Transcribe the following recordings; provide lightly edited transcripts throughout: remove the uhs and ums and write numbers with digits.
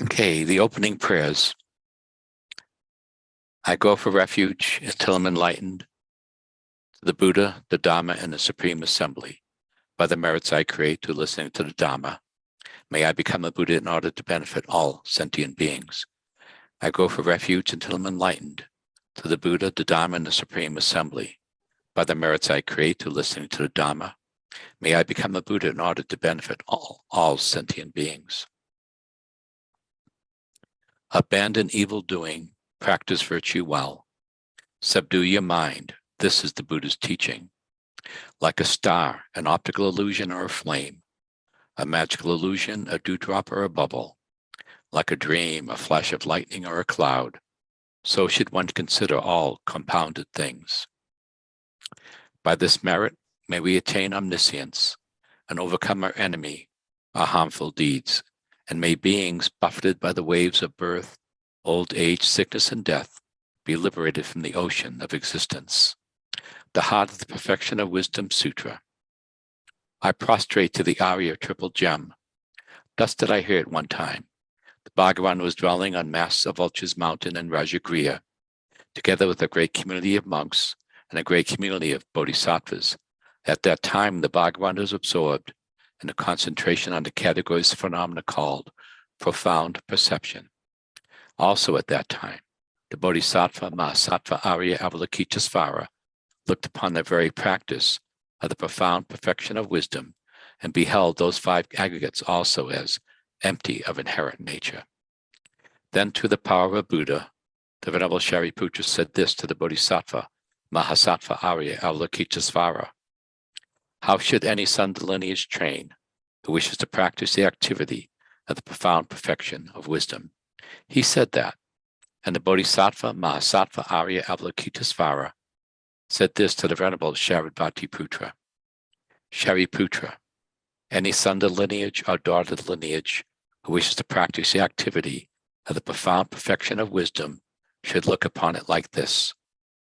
Okay, the opening prayers. I go for refuge until I'm enlightened to the Buddha, the Dhamma, and the Supreme Assembly. By the merits I create through listening to the Dhamma, may I become a Buddha in order to benefit all sentient beings. I go for refuge until I'm enlightened to the Buddha, the Dhamma, and the Supreme Assembly. By the merits I create through listening to the Dhamma, may I become a Buddha in order to benefit all sentient beings. Abandon evil doing, practice virtue well. Subdue your mind. This is the Buddha's teaching. Like a star, an optical illusion or a flame, a magical illusion, a dewdrop or a bubble, like a dream, a flash of lightning or a cloud, so should one consider all compounded things. By this merit, may we attain omniscience and overcome our enemy, our harmful deeds, and may beings buffeted by the waves of birth, old age, sickness, and death be liberated from the ocean of existence. The heart of the Perfection of Wisdom Sutra. I prostrate to the Arya Triple Gem. Thus did I hear at one time. The Bhagavan was dwelling on Master Vulture's Mountain in Rajagriha, together with a great community of monks and a great community of bodhisattvas. At that time, the Bhagavan was absorbed in a concentration on the categories of phenomena called profound perception. Also at that time, the Bodhisattva Mahasattva Arya Avalokitesvara looked upon the very practice of the profound perfection of wisdom and beheld those five aggregates also as empty of inherent nature. Then, through the power of Buddha, the Venerable Shariputra said this to the Bodhisattva Mahasattva Arya Avalokitesvara: how should any son of the lineage train who wishes to practice the activity of the profound perfection of wisdom? He said that, and the Bodhisattva Mahasattva Arya Avalokitesvara said this to the Venerable Shariputra: Shariputra, any son of the lineage or daughter of the lineage who wishes to practice the activity of the profound perfection of wisdom should look upon it like this,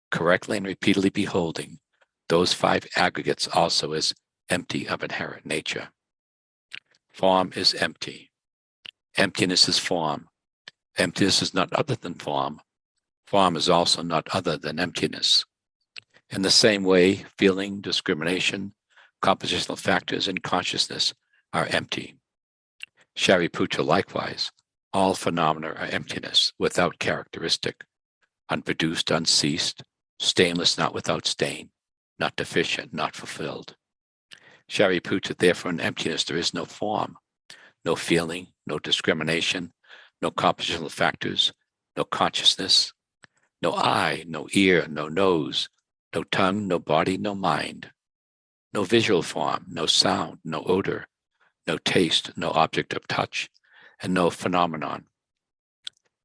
correctly and repeatedly beholding those five aggregates also as empty of inherent nature. Form is empty. Emptiness is form. Emptiness is not other than form. Form is also not other than emptiness. In the same way, feeling, discrimination, compositional factors, and consciousness are empty. Shariputra, likewise, all phenomena are emptiness without characteristic, unproduced, unceased, stainless, not without stain, not deficient, not fulfilled. Shariputra, therefore, in emptiness there is no form, no feeling, no discrimination, no compositional factors, no consciousness, no eye, no ear, no nose, no tongue, no body, no mind, no visual form, no sound, no odor, no taste, no object of touch, and no phenomenon.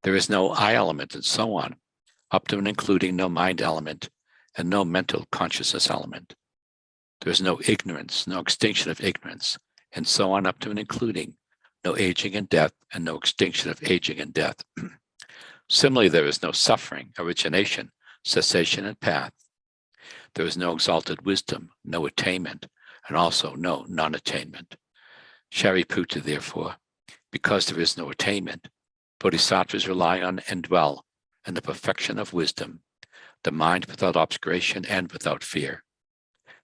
There is no I element, and so on, up to and including no mind element and no mental consciousness element. There is no ignorance, no extinction of ignorance, and so on, up to and including no aging and death and no extinction of aging and death. Similarly, there is no suffering, origination, cessation, and path. There is no exalted wisdom, no attainment, and also no non-attainment. Shariputra, therefore, because there is no attainment, bodhisattvas rely on and dwell in the perfection of wisdom, the mind without obscuration and without fear.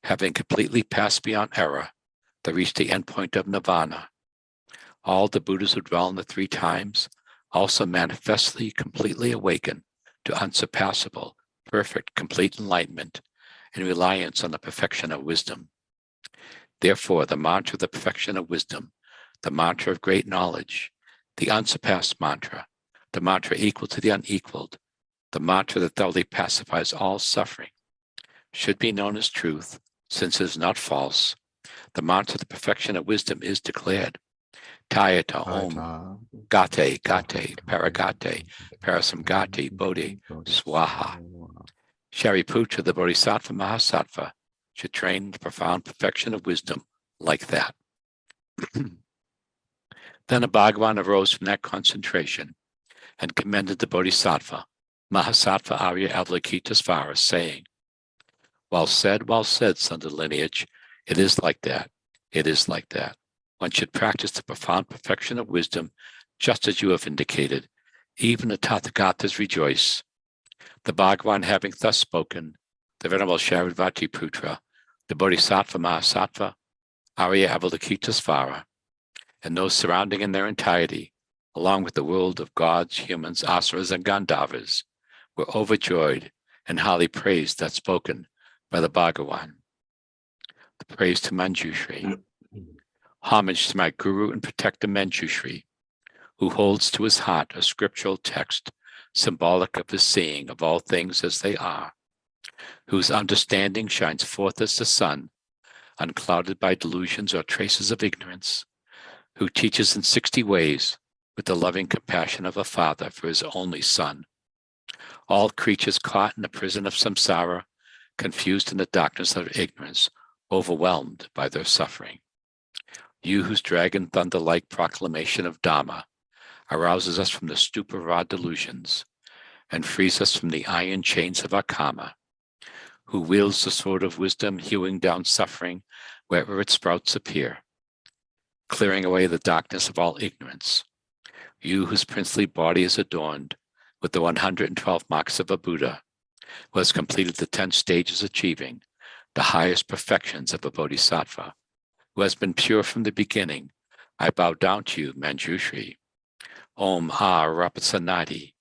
Having completely passed beyond error, they reach the endpoint of nirvana. All the Buddhas who dwell in the three times also manifestly, completely awaken to unsurpassable, perfect, complete enlightenment in reliance on the perfection of wisdom. Therefore, the mantra of the perfection of wisdom, the mantra of great knowledge, the unsurpassed mantra, the mantra equal to the unequaled, the mantra that thoroughly pacifies all suffering, should be known as truth, since it is not false. The mantra of the perfection of wisdom is declared. Tayata Om Gate Gate Paragate Parasamgate Bodhi Swaha. Shariputra, the Bodhisattva Mahasattva, should train in the profound perfection of wisdom like that. Then a Bhagavan arose from that concentration and commended the Bodhisattva Mahasattva Arya Avalokitesvara, saying, well said, son of the lineage. It is like that. It is like that. One should practice the profound perfection of wisdom just as you have indicated, even the Tathagatas rejoice. The Bhagavan having thus spoken, the Venerable Sharadvati Putra, the Bodhisattva Mahasattva, Arya Avalokitesvara, and those surrounding in their entirety, along with the world of gods, humans, asuras, and Gandharvas, were overjoyed and highly praised that spoken by the Bhagavan. The praise to Manjushri. Homage to my Guru and Protector Manjushri, who holds to his heart a scriptural text symbolic of his seeing of all things as they are, whose understanding shines forth as the sun, unclouded by delusions or traces of ignorance, who teaches in 60 ways with the loving compassion of a father for his only son. All creatures caught in the prison of samsara, confused in the darkness of ignorance, overwhelmed by their suffering. You whose dragon thunder-like proclamation of Dhamma arouses us from the stupor of our delusions and frees us from the iron chains of our karma, who wields the sword of wisdom, hewing down suffering wherever its sprouts appear, clearing away the darkness of all ignorance. You whose princely body is adorned with the 112 marks of a Buddha, who has completed the 10 stages achieving the highest perfections of a Bodhisattva, who has been pure from the beginning, I bow down to you, Manjushri. Om Ha Rapasanati.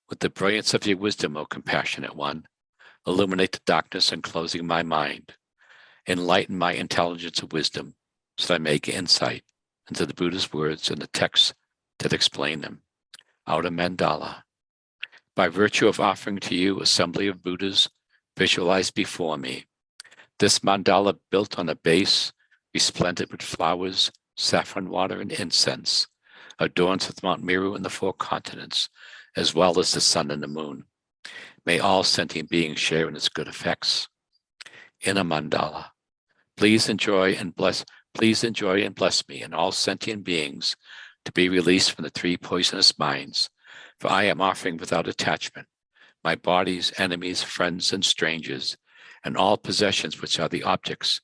With the brilliance of your wisdom, O compassionate one, illuminate the darkness enclosing my mind. Enlighten my intelligence of wisdom, so that I may gain insight into the Buddha's words and the texts that explain them. Outer Mandala. By virtue of offering to you assembly of Buddhas visualized before me, this mandala built on a base resplendent with flowers, saffron water, and incense, adorns with Mount Meru and the 4 continents, as well as the sun and the moon. May all sentient beings share in its good effects. In a mandala, please enjoy and bless me and all sentient beings to be released from the 3 poisonous minds, for I am offering without attachment my body's enemies, friends, and strangers, and all possessions which are the objects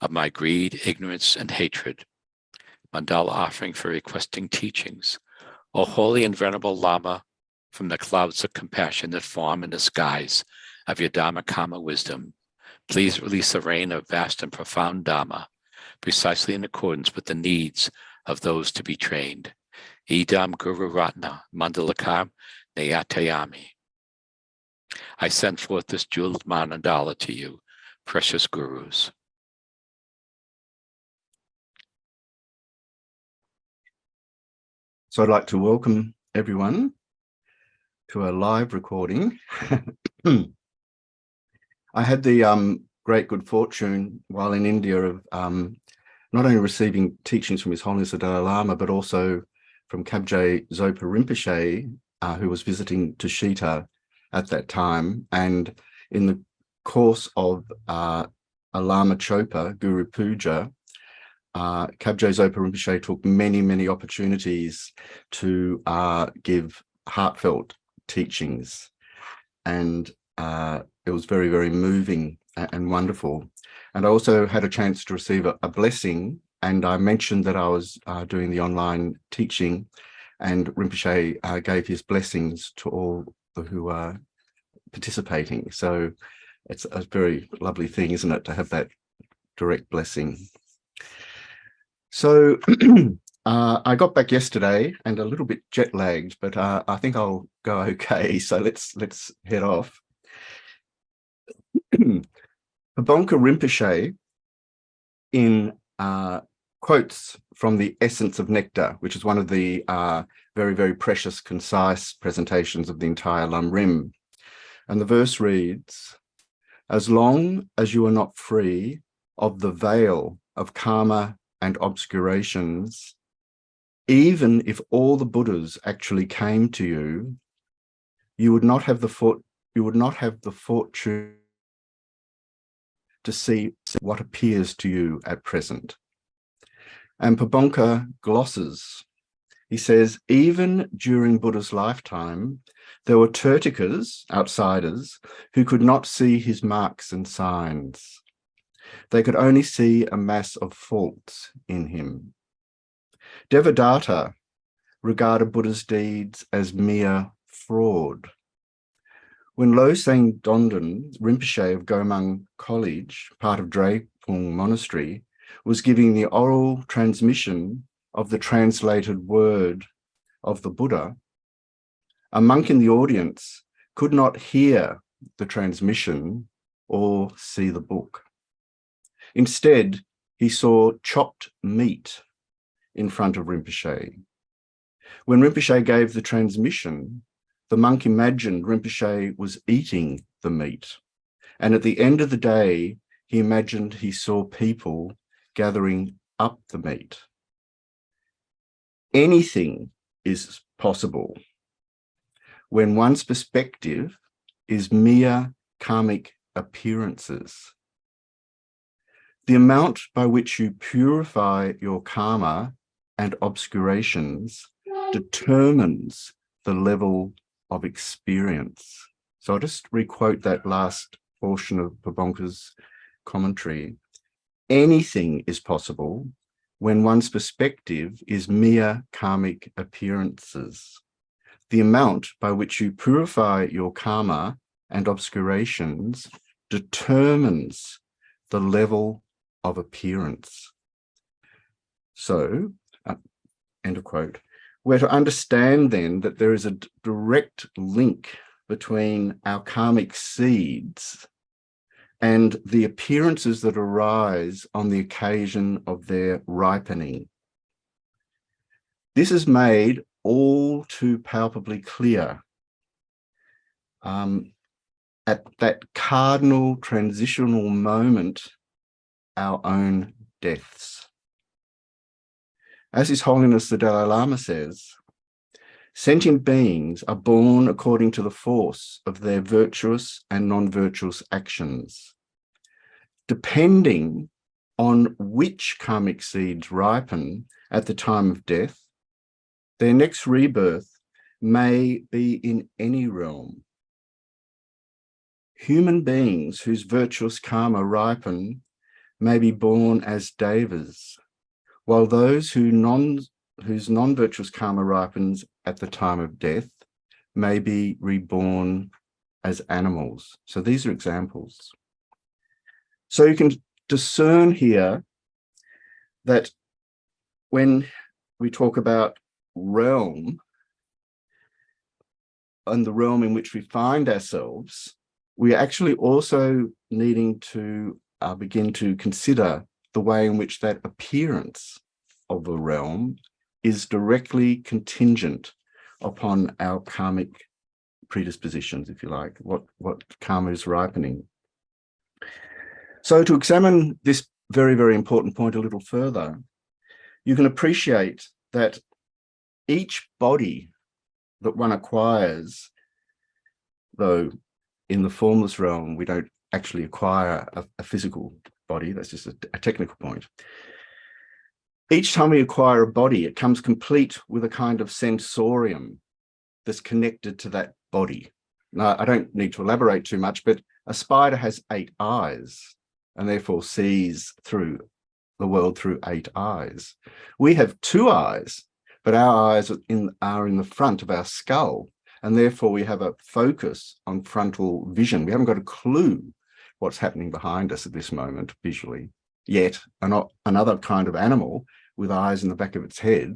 of my greed, ignorance, and hatred. Mandala offering for requesting teachings. O holy and venerable Lama, from the clouds of compassion that form in the skies of your Dhamma-Kama wisdom, please release a rain of vast and profound Dhamma, precisely in accordance with the needs of those to be trained. Idam Guru Ratna Mandalakam Nayatayami. I send forth this jeweled mandala to you, precious Gurus. So I'd like to welcome everyone to a live recording. I had the great good fortune while in India of not only receiving teachings from His Holiness the Dalai Lama, but also from Kabje Zopa Rinpoche, who was visiting Tushita at that time. And in the course of a Lama Chopa, Guru Puja, Kabje Zopa Rinpoche took many opportunities to give heartfelt teachings, and it was very moving and wonderful. And I also had a chance to receive a blessing, and I mentioned that I was doing the online teaching, and Rinpoche gave his blessings to all who are participating. So it's a very lovely thing, isn't it, to have that direct blessing. So I got back yesterday and a little bit jet lagged, but I think I'll go okay. So let's head off. Pabonka Rinpoche, in quotes from the Essence of Nectar, which is one of the very precious, concise presentations of the entire Lam Rim. And the verse reads, "As long as you are not free of the veil of karma and obscurations, even if all the Buddhas actually came to you, you would not have the fortune to see what appears to you at present." And Pabonka glosses. He says, even during Buddha's lifetime, there were Tirthikas, outsiders, who could not see his marks and signs. They could only see a mass of faults in him. Devadatta regarded Buddha's deeds as mere fraud. When Losang Dondan, Rinpoche of Gomang College, part of Drepung Monastery, was giving the oral transmission of the translated word of the Buddha, a monk in the audience could not hear the transmission or see the book. Instead, he saw chopped meat in front of Rinpoche. When Rinpoche gave the transmission, the monk imagined Rinpoche was eating the meat. And at the end of the day, he imagined he saw people gathering up the meat. Anything is possible when one's perspective is mere karmic appearances. The amount by which you purify your karma and obscurations determines the level of experience. So I'll just requote that last portion of Pabonka's commentary. Anything is possible when one's perspective is mere karmic appearances. The amount by which you purify your karma and obscurations determines the level of appearance. So, end of quote. We're to understand then that there is a direct link between our karmic seeds and the appearances that arise on the occasion of their ripening. This is made all too palpably clear at that cardinal transitional moment, our own deaths. As His Holiness the Dalai Lama says, sentient beings are born according to the force of their virtuous and non-virtuous actions. Depending on which karmic seeds ripen at the time of death, their next rebirth may be in any realm. Human beings whose virtuous karma ripen may be born as devas, while those whose non-virtuous karma ripens at the time of death may be reborn as animals. So these are examples. So you can discern here that when we talk about realm and the realm in which we find ourselves, we are actually also needing to begin to consider the way in which that appearance of a realm is directly contingent upon our karmic predispositions, if you like, what karma is ripening. So to examine this very, very important point a little further, you can appreciate that each body that one acquires, though in the formless realm, we don't actually acquire a physical body, that's just a technical point. Each time we acquire a body, it comes complete with a kind of sensorium that's connected to that body. Now, I don't need to elaborate too much, but a spider has 8 eyes and therefore sees through the world through 8 eyes. We have 2 eyes, but our eyes are in the front of our skull, and therefore we have a focus on frontal vision. We haven't got a clue what's happening behind us at this moment visually, yet another kind of animal with eyes in the back of its head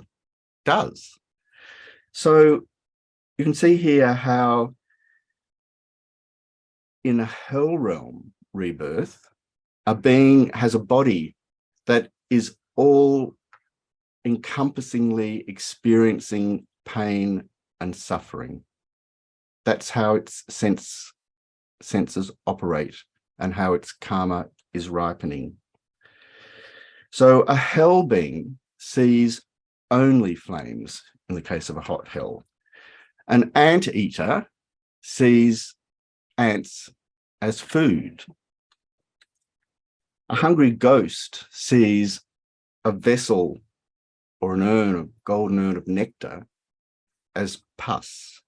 does. So you can see here how in a hell realm rebirth, a being has a body that is all encompassingly experiencing pain and suffering. That's how its senses operate and how its karma is ripening. So a hell being sees only flames in the case of a hot hell. An anteater sees ants as food. A hungry ghost sees a vessel or an urn, a golden urn of nectar, as pus.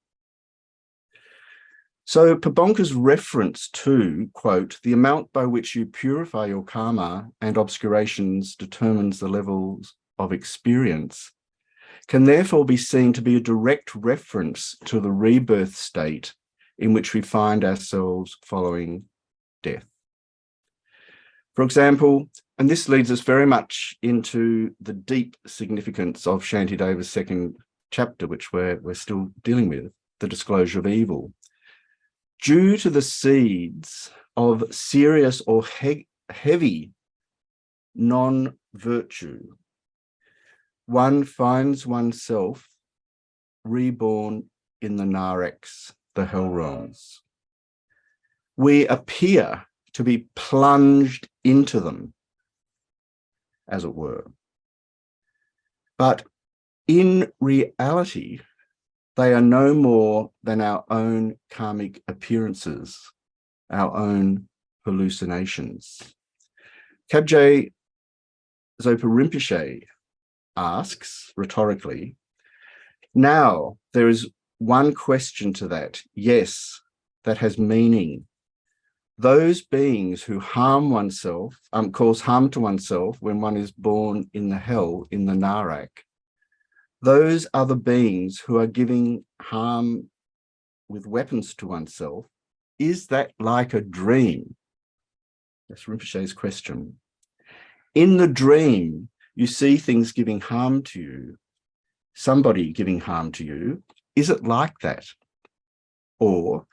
So Pabonka's reference to, quote, the amount by which you purify your karma and obscurations determines the levels of experience, can therefore be seen to be a direct reference to the rebirth state in which we find ourselves following death. For example, and this leads us very much into the deep significance of Shantideva's second chapter, which we're still dealing with, the disclosure of evil. Due to the seeds of serious or heavy non-virtue, one finds oneself reborn in the naraks, the hell realms. We appear to be plunged into them, as it were. But in reality, they are no more than our own karmic appearances, our own hallucinations. Kabje Zopa Rinpoche asks rhetorically, now there is one question to that, yes, that has meaning. Those beings who harm oneself, cause harm to oneself when one is born in the hell, in the narak, those are the beings who are giving harm with weapons to oneself. Is that like a dream? That's Rinpoche's question. In the dream, you see things giving harm to you, somebody giving harm to you. Is it like that? Or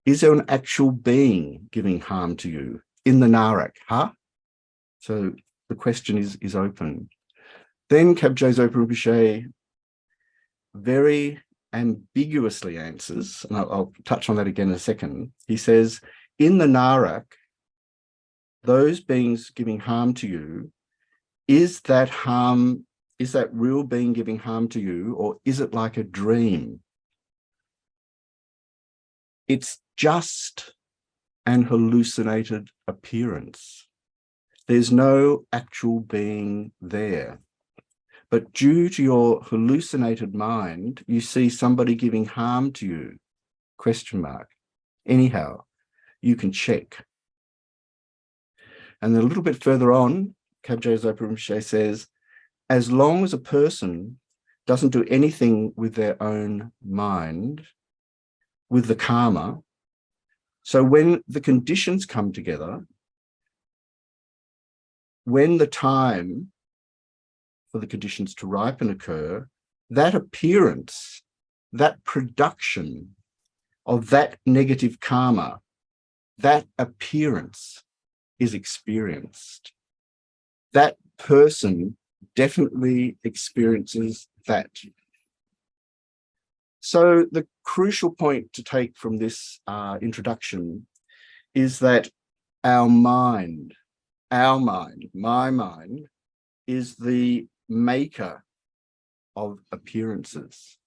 is there an actual being giving harm to you in the narak? Huh? So the question is open. Then Kabje Zopa Rinpoche very ambiguously answers, and I'll touch on that again in a second. He says, in the narak, those beings giving harm to you, is that real being giving harm to you, or is it like a dream? It's just an hallucinated appearance. There's no actual being there. But due to your hallucinated mind, you see somebody giving harm to you, question mark. Anyhow, you can check. And then a little bit further on, Kabje Zopa Rinpoche says, as long as a person doesn't do anything with their own mind, with the karma, so when the conditions come together, when the time for the conditions to ripen occur, that appearance, that production of that negative karma, that appearance is experienced. That person definitely experiences that. So the crucial point to take from this introduction is that our mind, my mind, is the maker of appearances.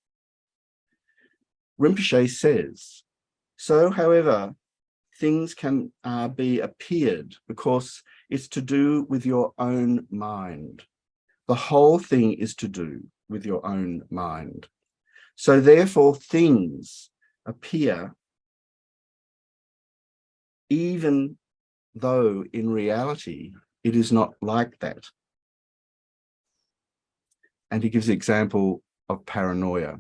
Rinpoche says, so however, things can be appeared because it's to do with your own mind. The whole thing is to do with your own mind. So therefore things appear even though in reality it is not like that. And he gives the example of paranoia.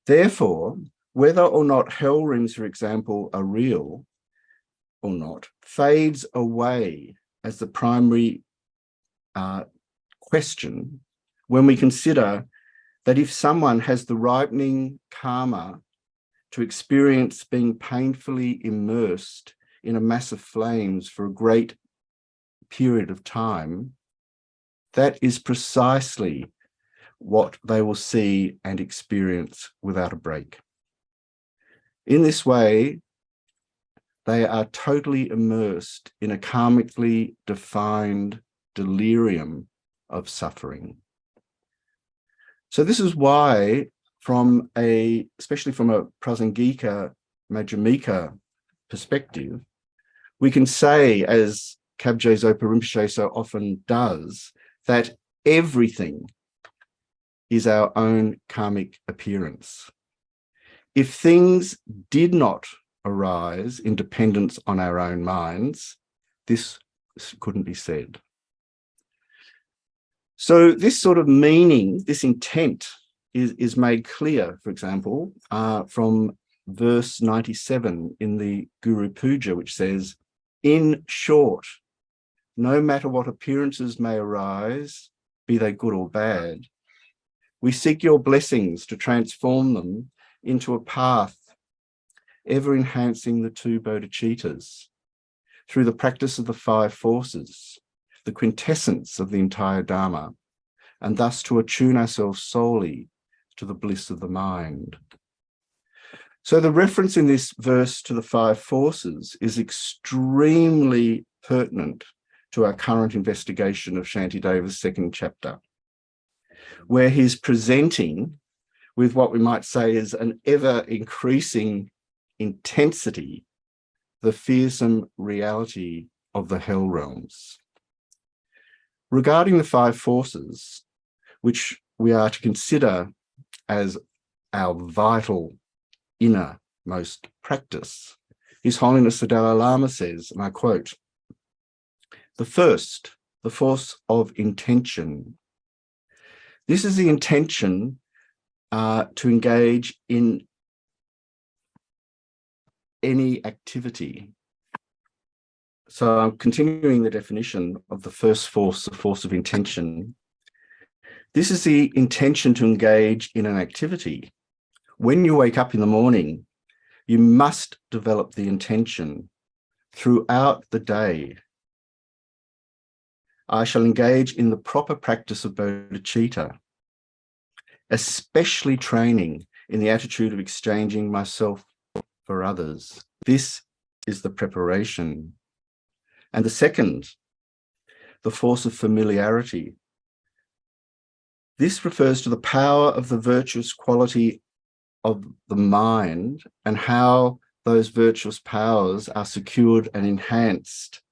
Therefore, whether or not hell rings, for example, are real or not, fades away as the primary question when we consider that if someone has the ripening karma to experience being painfully immersed in a mass of flames for a great period of time, that is precisely what they will see and experience without a break. In this way, they are totally immersed in a karmically defined delirium of suffering. So this is why, especially from a Prasangika Madhyamika perspective, we can say, as Kabje Zopa Rinpoche so often does, that everything is our own karmic appearance. If things did not arise in dependence on our own minds, this couldn't be said. So this sort of meaning, this intent is made clear, for example, from verse 97 in the Guru Puja, which says, "In short, no matter what appearances may arise, be they good or bad, we seek your blessings to transform them into a path, ever enhancing the two bodhicittas through the practice of the five forces, the quintessence of the entire Dharma, and thus to attune ourselves solely to the bliss of the mind." So the reference in this verse to the five forces is extremely pertinent to our current investigation of Shantideva's second chapter, where he's presenting with what we might say is an ever-increasing intensity the fearsome reality of the hell realms. Regarding the five forces, which we are to consider as our vital innermost practice, His Holiness the Dalai Lama says, and I quote, "The first, the force of intention. This is the intention to engage in any activity." So I'm continuing the definition of the first force, the force of intention. This is the intention to engage in an activity. When you wake up in the morning, you must develop the intention throughout the day. I shall engage in the proper practice of bodhicitta, especially training in the attitude of exchanging myself for others. This is the preparation. And the second, the force of familiarity. This refers to the power of the virtuous quality of the mind and how those virtuous powers are secured and enhanced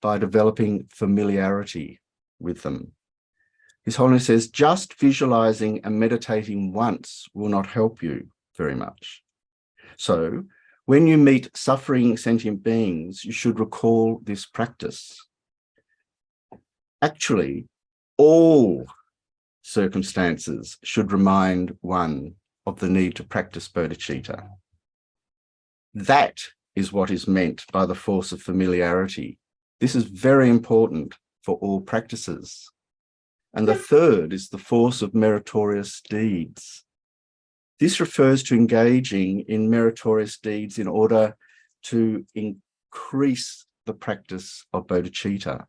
by developing familiarity with them. His Holiness says, just visualizing and meditating once will not help you very much. So when you meet suffering sentient beings, you should recall this practice. Actually, all circumstances should remind one of the need to practice bodhicitta. That is what is meant by the force of familiarity. This is very important for all practices. And the third is the force of meritorious deeds. This refers to engaging in meritorious deeds in order to increase the practice of bodhicitta.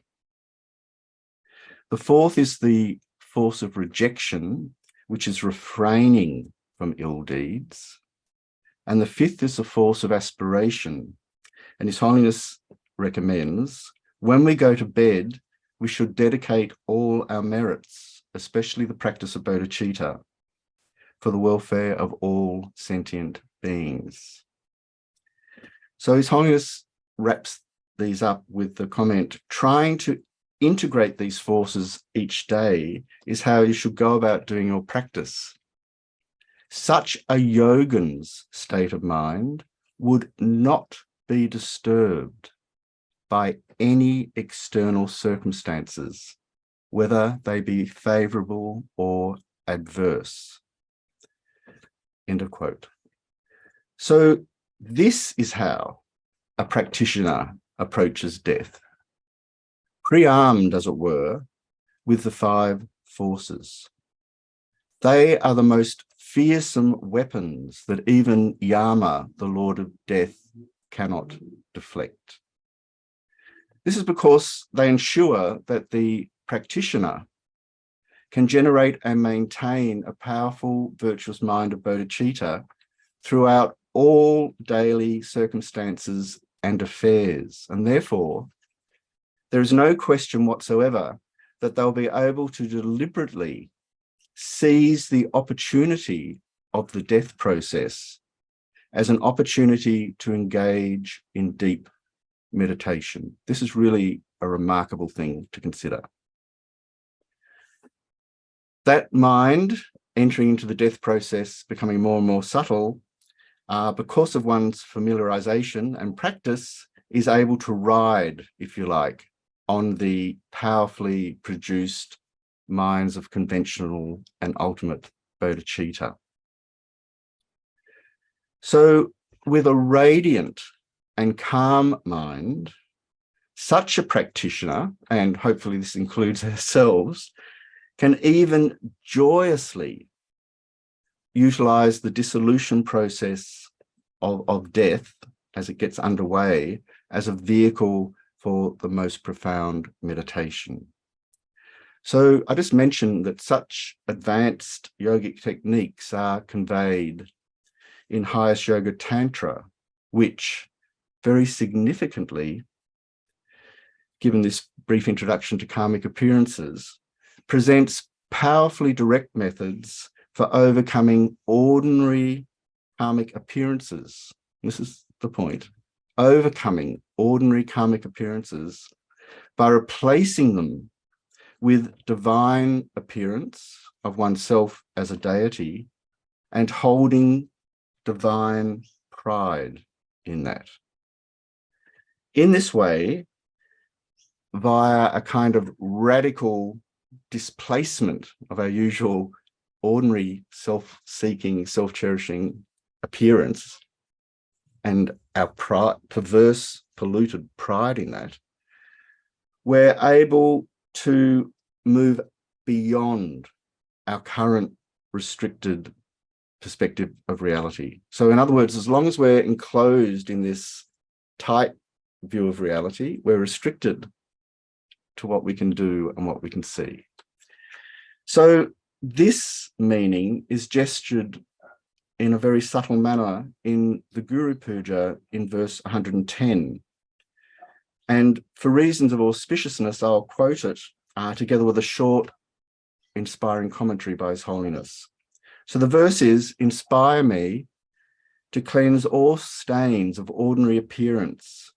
The fourth is the force of rejection, which is refraining from ill deeds. And the fifth is the force of aspiration. And His Holiness recommends, when we go to bed, we should dedicate all our merits, especially the practice of bodhicitta, for the welfare of all sentient beings. So His Holiness wraps these up with the comment, trying to integrate these forces each day is how you should go about doing your practice. Such a yogin's state of mind would not be disturbed by any external circumstances, whether they be favorable or adverse. End of quote. So this is how a practitioner approaches death, pre-armed, as it were, with the five forces. They are the most fearsome weapons that even Yama, the Lord of Death, cannot deflect. This is because they ensure that the practitioner can generate and maintain a powerful virtuous mind of bodhicitta throughout all daily circumstances and affairs. And therefore, there is no question whatsoever that they'll be able to deliberately seize the opportunity of the death process as an opportunity to engage in deep meditation. This is really a remarkable thing to consider. That mind entering into the death process, becoming more and more subtle, because of one's familiarization and practice, is able to ride, if you like, on the powerfully produced minds of conventional and ultimate bodhicitta. So with a radiant and calm mind, such a practitioner, and hopefully this includes ourselves, can even joyously utilize the dissolution process of death as it gets underway as a vehicle for the most profound meditation. So I just mentioned that such advanced yogic techniques are conveyed in highest yoga tantra, which very significantly, given this brief introduction to karmic appearances, presents powerfully direct methods for overcoming ordinary karmic appearances. This is the point. Overcoming ordinary karmic appearances by replacing them with divine appearance of oneself as a deity and holding divine pride in that. In this way, via a kind of radical displacement of our usual ordinary self-seeking, self-cherishing appearance and our perverse, polluted pride in that, we're able to move beyond our current restricted perspective of reality. So in other words, as long as we're enclosed in this tight view of reality, we're restricted to what we can do and what we can see. So this meaning is gestured in a very subtle manner in the Guru Puja in verse 110. And for reasons of auspiciousness, I'll quote it together with a short, inspiring commentary by His Holiness. So the verse is, "Inspire me to cleanse all stains of ordinary appearance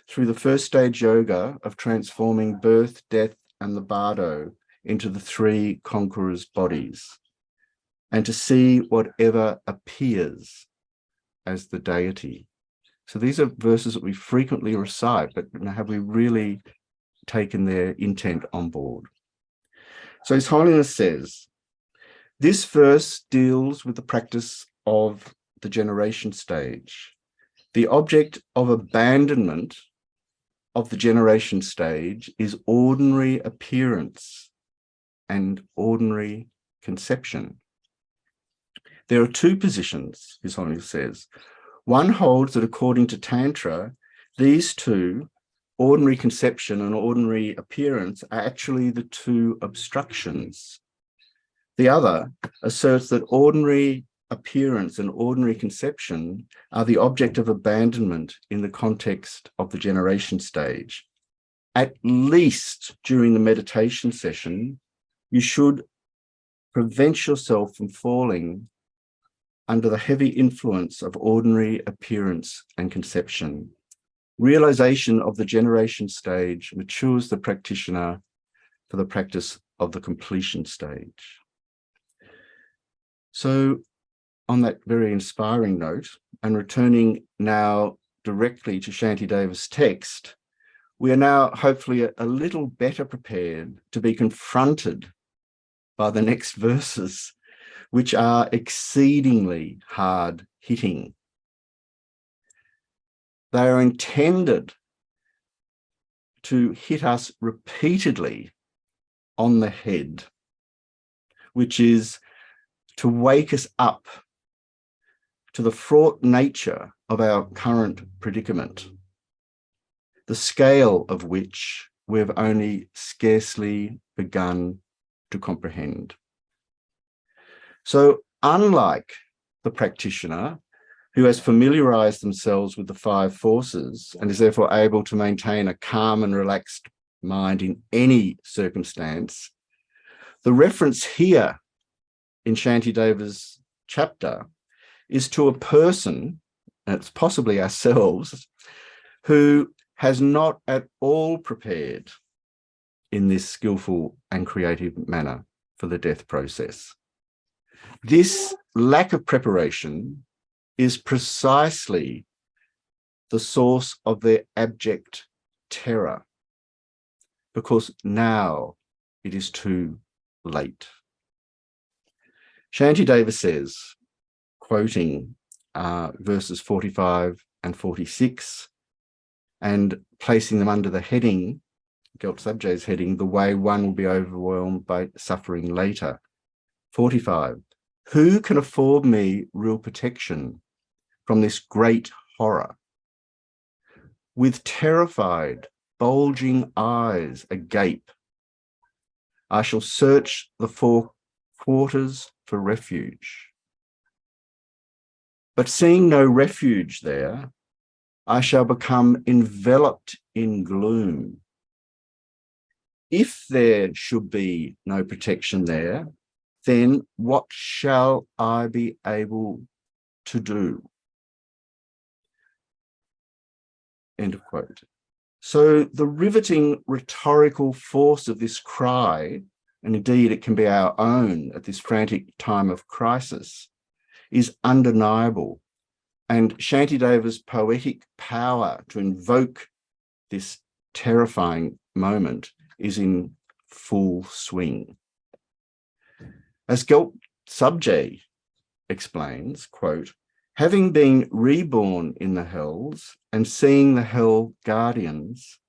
through the first stage yoga of transforming birth, death, and the bardo into the three conquerors' bodies, and to see whatever appears as the deity." So these are verses that we frequently recite, but have we really taken their intent on board? So His Holiness says, this verse deals with the practice of the generation stage. The object of abandonment of the generation stage is ordinary appearance and ordinary conception. There are two positions, His Holiness says. One holds that according to Tantra, these two, ordinary conception and ordinary appearance, are actually the two obstructions. The other asserts that ordinary appearance and ordinary conception are the object of abandonment in the context of the generation stage. At least during the meditation session, you should prevent yourself from falling under the heavy influence of ordinary appearance and conception. Realization of the generation stage matures the practitioner for the practice of the completion stage. So on that very inspiring note, and returning now directly to Shantideva's text, we are now hopefully a little better prepared to be confronted by the next verses, which are exceedingly hard-hitting. They are intended to hit us repeatedly on the head, which is to wake us up to the fraught nature of our current predicament, the scale of which we've only scarcely begun to comprehend. So unlike the practitioner who has familiarized themselves with the five forces and is therefore able to maintain a calm and relaxed mind in any circumstance, the reference here in Shantideva's chapter is to a person, and it's possibly ourselves, who has not at all prepared in this skillful and creative manner for the death process. This lack of preparation is precisely the source of their abject terror, because now it is too late. Shantideva says, quoting verses 45 and 46, and placing them under the heading, Gyaltsab Sabje's heading, the way one will be overwhelmed by suffering later. 45, who can afford me real protection from this great horror? With terrified, bulging eyes agape, I shall search the four quarters for refuge. But seeing no refuge there, I shall become enveloped in gloom. If there should be no protection there, then what shall I be able to do? End of quote. So the riveting rhetorical force of this cry, and indeed it can be our own at this frantic time of crisis, is undeniable. And Shantideva's poetic power to invoke this terrifying moment is in full swing. As Gyaltsab Sabje explains, quote, having been reborn in the hells and seeing the hell guardians,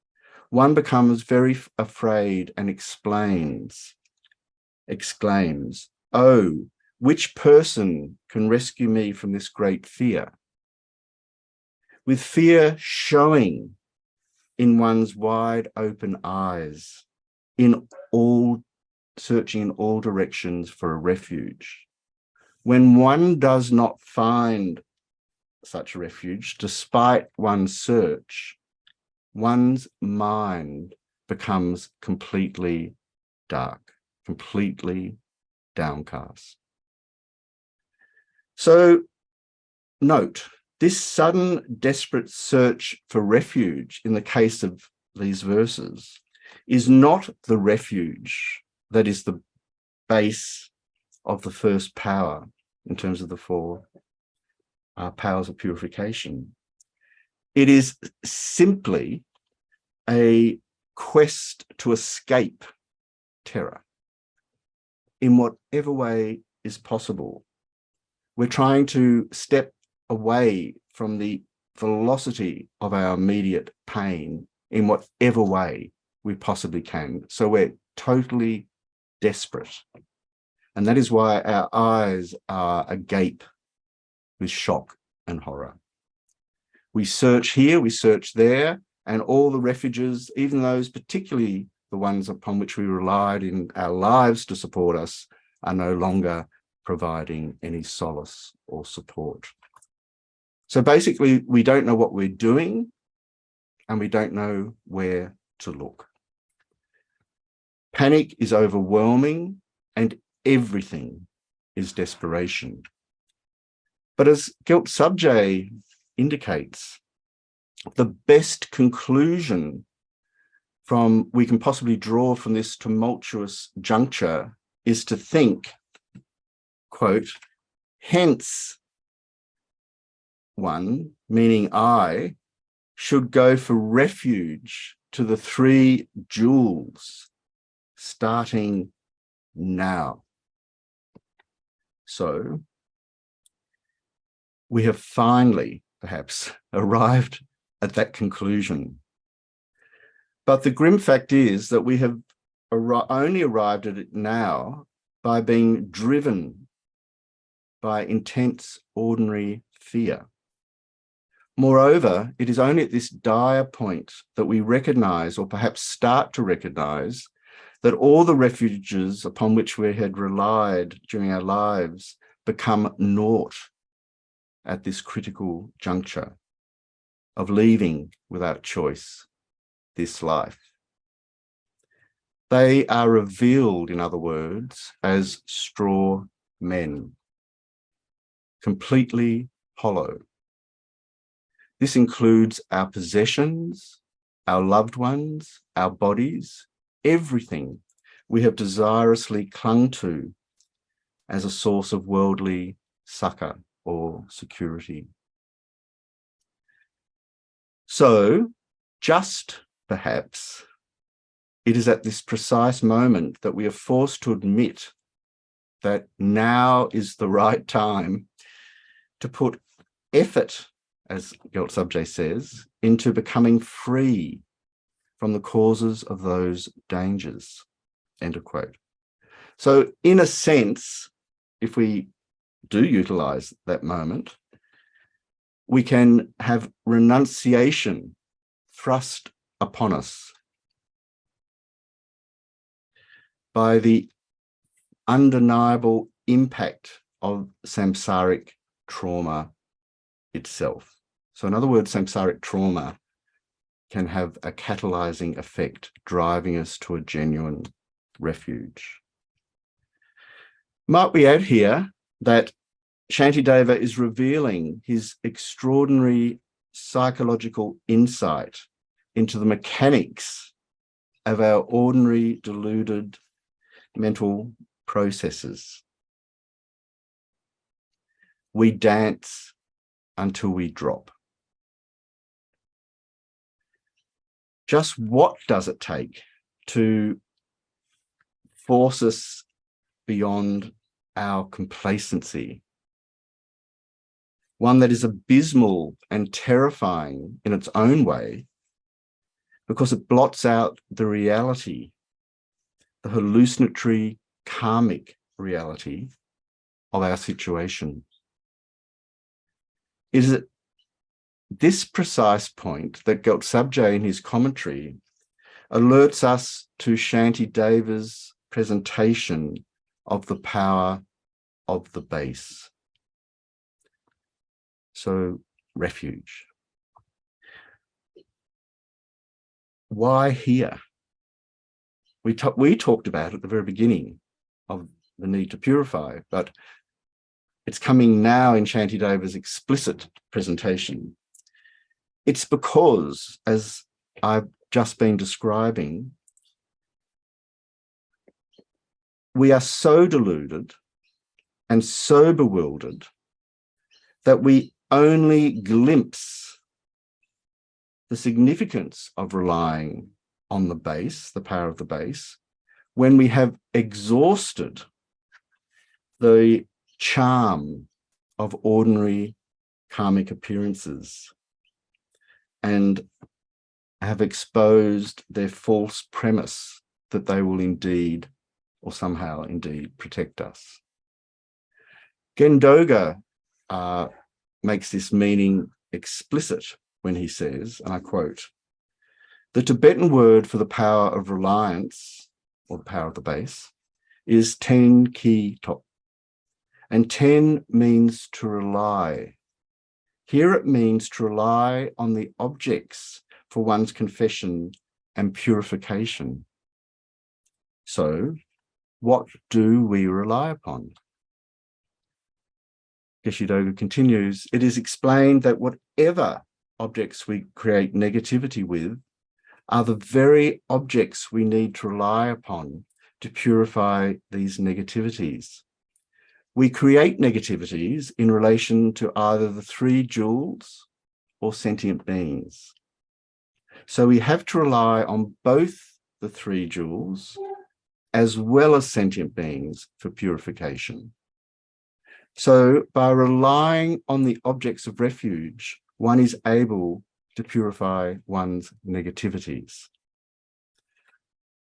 one becomes very afraid and exclaims, oh, which person can rescue me from this great fear? With fear showing in one's wide open eyes, searching in all directions for a refuge. When one does not find such refuge, despite one's search, one's mind becomes completely dark, completely downcast. So note, this sudden, desperate search for refuge in the case of these verses is not the refuge that is the base of the first power in terms of the four powers of purification. It is simply a quest to escape terror in whatever way is possible. We're trying to step away from the velocity of our immediate pain in whatever way we possibly can. So we're totally desperate. And that is why our eyes are agape with shock and horror. We search here, we search there, and all the refuges, even those particularly the ones upon which we relied in our lives to support us, are no longer providing any solace or support. So basically, we don't know what we're doing and we don't know where to look. Panic is overwhelming and everything is desperation. But as Gyaltsab Sabje indicates, the best conclusion we can possibly draw from this tumultuous juncture is to think, quote, hence one, meaning I, should go for refuge to the three jewels, starting now. So we have finally, perhaps, arrived at that conclusion. But the grim fact is that we have only arrived at it now by being driven by intense ordinary fear. Moreover, it is only at this dire point that we recognize, or perhaps start to recognize, that all the refuges upon which we had relied during our lives become naught at this critical juncture of leaving without choice this life. They are revealed, in other words, as straw men, completely hollow. This includes our possessions, our loved ones, our bodies, everything we have desirously clung to as a source of worldly succor or security. So, just perhaps, it is at this precise moment that we are forced to admit that now is the right time to put effort, as Gyaltsabje says, into becoming free from the causes of those dangers, end of quote. So in a sense, if we do utilize that moment, we can have renunciation thrust upon us by the undeniable impact of samsaric trauma itself. So in other words, samsaric trauma can have a catalyzing effect, driving us to a genuine refuge. Might we add here that Shantideva is revealing his extraordinary psychological insight into the mechanics of our ordinary deluded mental processes. We dance until we drop. Just what does it take to force us beyond our complacency? One that is abysmal and terrifying in its own way, because it blots out the reality, the hallucinatory karmic reality of our situation. Is it this precise point that Gyaltsabje in his commentary alerts us to Shantideva's presentation of the power of the base. So, refuge. Why here? We talked about at the very beginning of the need to purify, but it's coming now in Shantideva's explicit presentation. It's because, as I've just been describing, we are so deluded and so bewildered that we only glimpse the significance of relying on the base, the power of the base, when we have exhausted the charm of ordinary karmic appearances and have exposed their false premise that they will indeed or somehow indeed protect us. Gendoga makes this meaning explicit when he says, and I quote, "The Tibetan word for the power of reliance, or the power of the base, is ten ki top. And ten means to rely. Here it means to rely on the objects for one's confession and purification. So, what do we rely upon?" Geshe-Doga continues, "It is explained that whatever objects we create negativity with are the very objects we need to rely upon to purify these negativities. We create negativities in relation to either the three jewels or sentient beings. So we have to rely on both the three jewels as well as sentient beings for purification. So by relying on the objects of refuge, one is able to purify one's negativities."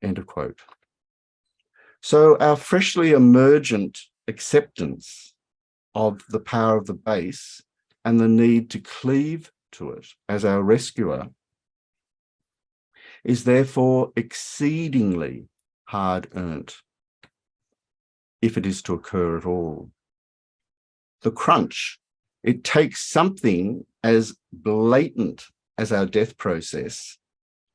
End of quote. So our freshly emergent acceptance of the power of the base and the need to cleave to it as our rescuer is therefore exceedingly hard-earned, if it is to occur at all. The crunch, it takes something as blatant as our death process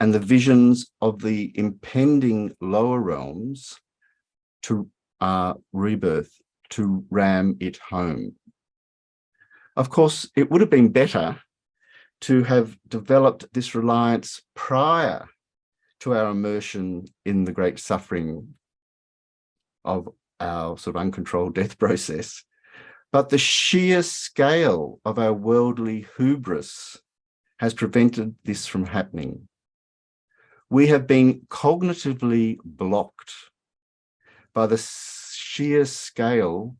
and the visions of the impending lower realms to rebirth, to ram it home. Of course, it would have been better to have developed this reliance prior to our immersion in the great suffering of our sort of uncontrolled death process. But the sheer scale of our worldly hubris has prevented this from happening. We have been cognitively blocked by the sheer scale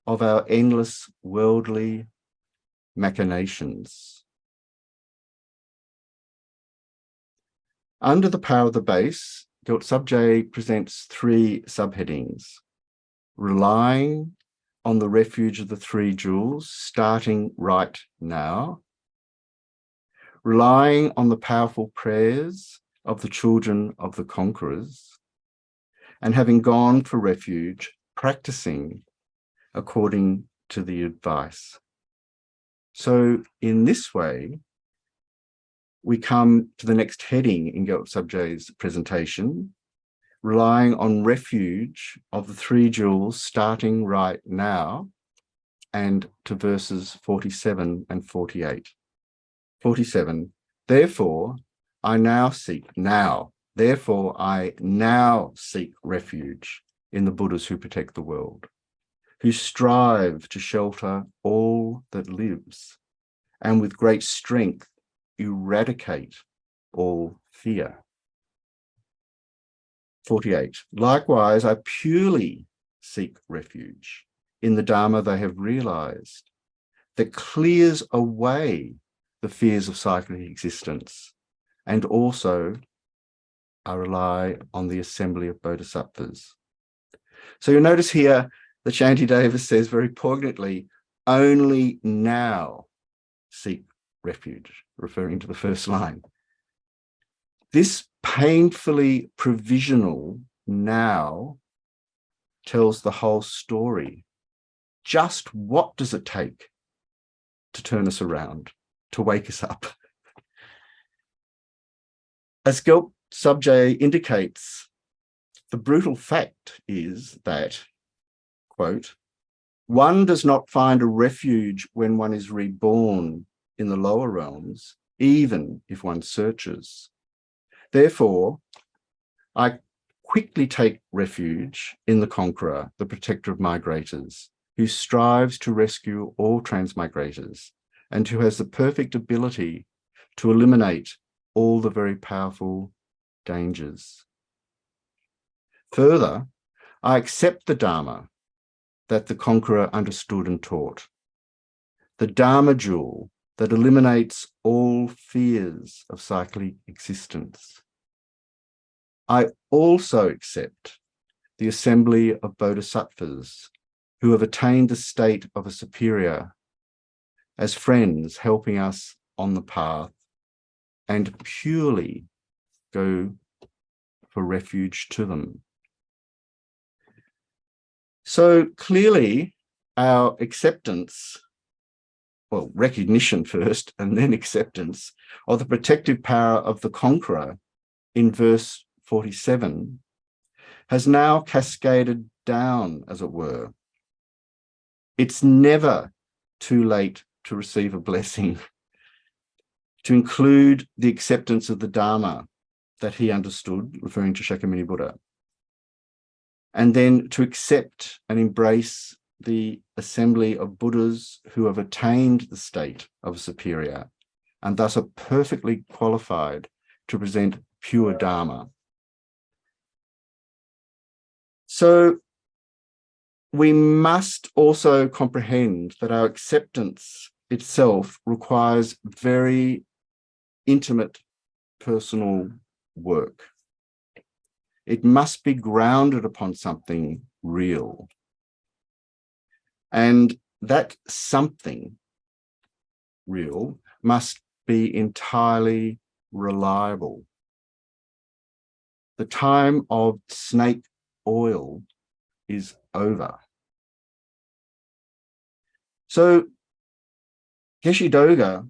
of our endless worldly machinations. Under the power of the base, Gyaltsab Je presents three subheadings: relying on the refuge of the three jewels, starting right now; relying on the powerful prayers of the children of the conquerors; and having gone for refuge, practicing according to the advice. So in this way, we come to the next heading in Gyaltsab Je's presentation, relying on refuge of the three jewels, starting right now, and to verses 47 and 48. 47, therefore I now seek refuge in the Buddhas who protect the world, who strive to shelter all that lives, and with great strength eradicate all fear. 48, likewise I purely seek refuge in the Dharma they have realized, that clears away the fears of cyclic existence, and also I rely on the assembly of Bodhisattvas. So you'll notice here that Shantideva says very poignantly, only now seek refuge, referring to the first line. This painfully provisional now tells the whole story. Just what does it take to turn us around, to wake us up? As Gyaltsab Je indicates, the brutal fact is that, quote, one does not find a refuge when one is reborn in the lower realms, even if one searches. Therefore, I quickly take refuge in the conqueror, the protector of migrators, who strives to rescue all transmigrators and who has the perfect ability to eliminate all the very powerful dangers. Further, I accept the Dharma that the conqueror understood and taught, the Dharma jewel that eliminates all fears of cyclic existence. I also accept the assembly of Bodhisattvas who have attained the state of a superior as friends helping us on the path, and purely go for refuge to them. So clearly our acceptance, well, recognition first and then acceptance of the protective power of the conqueror in verse 47 has now cascaded down, as it were. It's never too late to receive a blessing, to include the acceptance of the Dharma that he understood, referring to Shakyamuni Buddha, and then to accept and embrace the assembly of Buddhas who have attained the state of a superior and thus are perfectly qualified to present pure Dharma. So we must also comprehend that our acceptance itself requires very intimate personal work. It must be grounded upon something real. And that something real must be entirely reliable. The time of snake oil is over. So Geshe Doga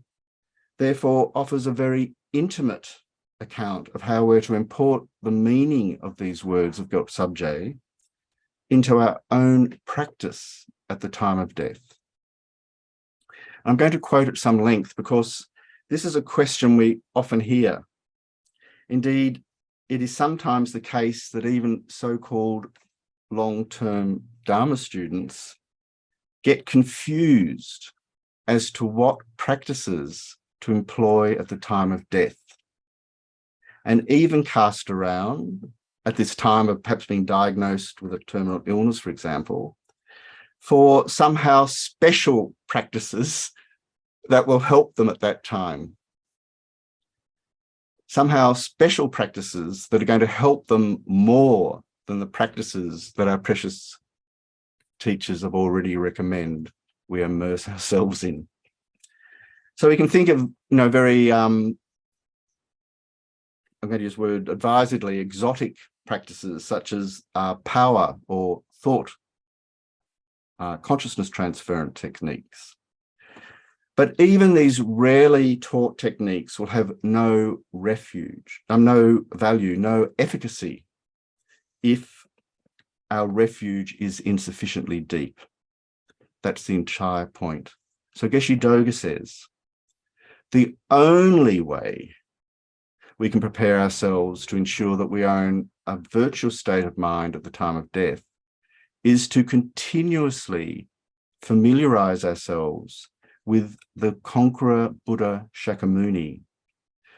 therefore offers a very intimate account of how we're to import the meaning of these words of Gyaltsab Je into our own practice at the time of death. I'm going to quote at some length because this is a question we often hear. Indeed, it is sometimes the case that even so-called long-term Dharma students get confused as to what practices to employ at the time of death. and even cast around at this time of perhaps being diagnosed with a terminal illness, for example, for somehow special practices that will help them at that time. Somehow special practices that are going to help them more than the practices that our precious teachers have already recommended we immerse ourselves in. So we can think of, very, I'm going to use the word advisedly, exotic practices such as power or thought, consciousness transference techniques. But even these rarely taught techniques will have no refuge, no value, no efficacy if our refuge is insufficiently deep. That's the entire point. So Geshe Doga says, the only way we can prepare ourselves to ensure that we are in a virtuous state of mind at the time of death is to continuously familiarize ourselves with the conqueror Buddha Shakyamuni,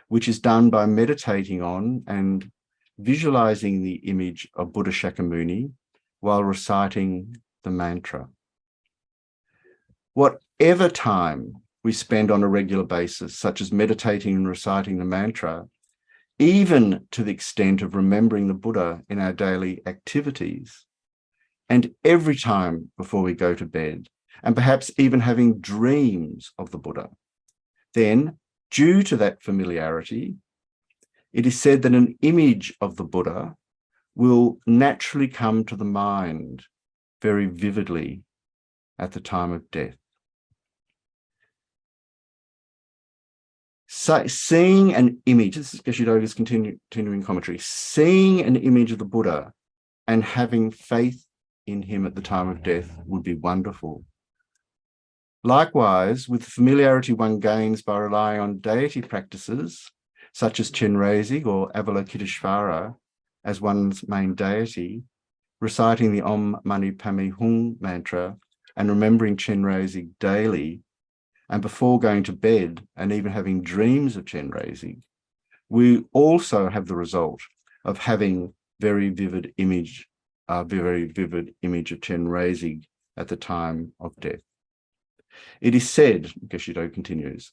which is done by meditating on and visualizing the image of Buddha Shakyamuni while reciting the mantra. Whatever time we spend on a regular basis, such as meditating and reciting the mantra, even to the extent of remembering the Buddha in our daily activities, and every time before we go to bed, and perhaps even having dreams of the Buddha, then, due to that familiarity, it is said that an image of the Buddha will naturally come to the mind very vividly at the time of death. So, seeing an image, this is Geshe Doga's continuing commentary, seeing an image of the Buddha and having faith in him at the time of death would be wonderful. Likewise, with the familiarity one gains by relying on deity practices, such as Chenrezig or Avalokiteshvara as one's main deity, reciting the Om Mani Padme Hum mantra and remembering Chenrezig daily, and before going to bed and even having dreams of Chenrezig, we also have the result of having very vivid image of Chenrezig at the time of death. It is said, Geshe Doga continues,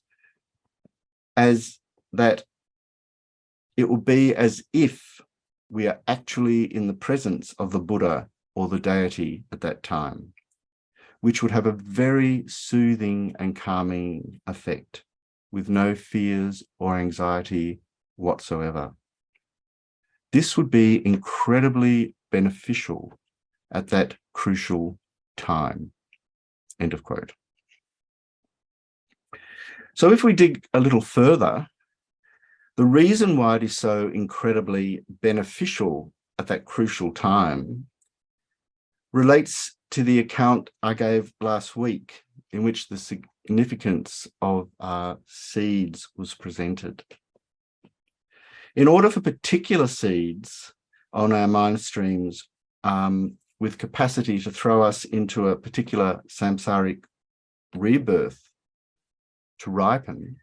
as that it will be as if we are actually in the presence of the Buddha or the deity at that time, which would have a very soothing and calming effect with no fears or anxiety whatsoever. This would be incredibly beneficial at that crucial time. End of quote. So if we dig a little further, the reason why it is so incredibly beneficial at that crucial time relates to the account I gave last week, in which the significance of seeds was presented. In order for particular seeds on our mind streams with capacity to throw us into a particular samsaric rebirth to ripen,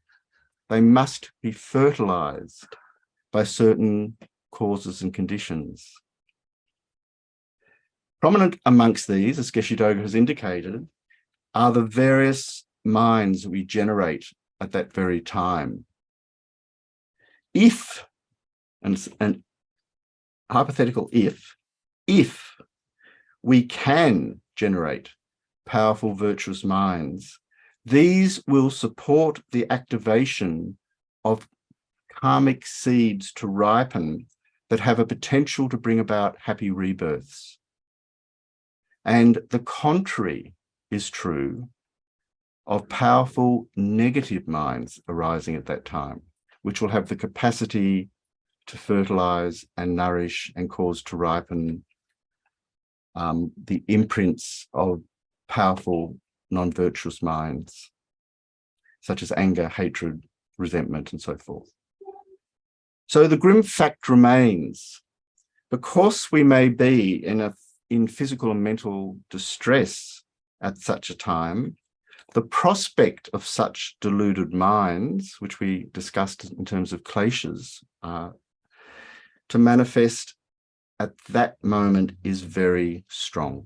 they must be fertilized by certain causes and conditions. Prominent amongst these, as Geshe Doga has indicated, are the various minds we generate at that very time. If, and hypothetical if we can generate powerful virtuous minds, these will support the activation of karmic seeds to ripen that have a potential to bring about happy rebirths. And the contrary is true of powerful negative minds arising at that time, which will have the capacity to fertilize and nourish and cause to ripen the imprints of powerful non-virtuous minds, such as anger, hatred, resentment, and so forth. So the grim fact remains, because we may be in physical and mental distress at such a time, the prospect of such deluded minds, which we discussed in terms of kleshas to manifest at that moment is very strong.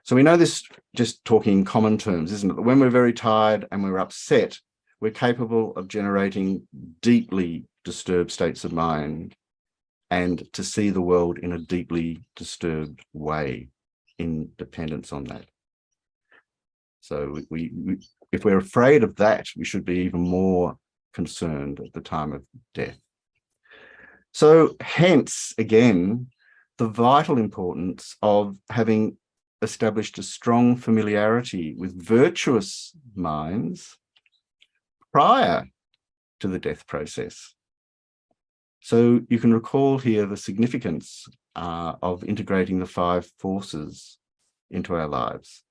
So we know this just talking in common terms, isn't it? That when we're very tired and we're upset, we're capable of generating deeply disturbed states of mind and to see the world in a deeply disturbed way in dependence on that. So if we're afraid of that, we should be even more concerned at the time of death. So hence, again, the vital importance of having established a strong familiarity with virtuous minds prior to the death process. So you can recall here the significance of integrating the 5 forces into our lives.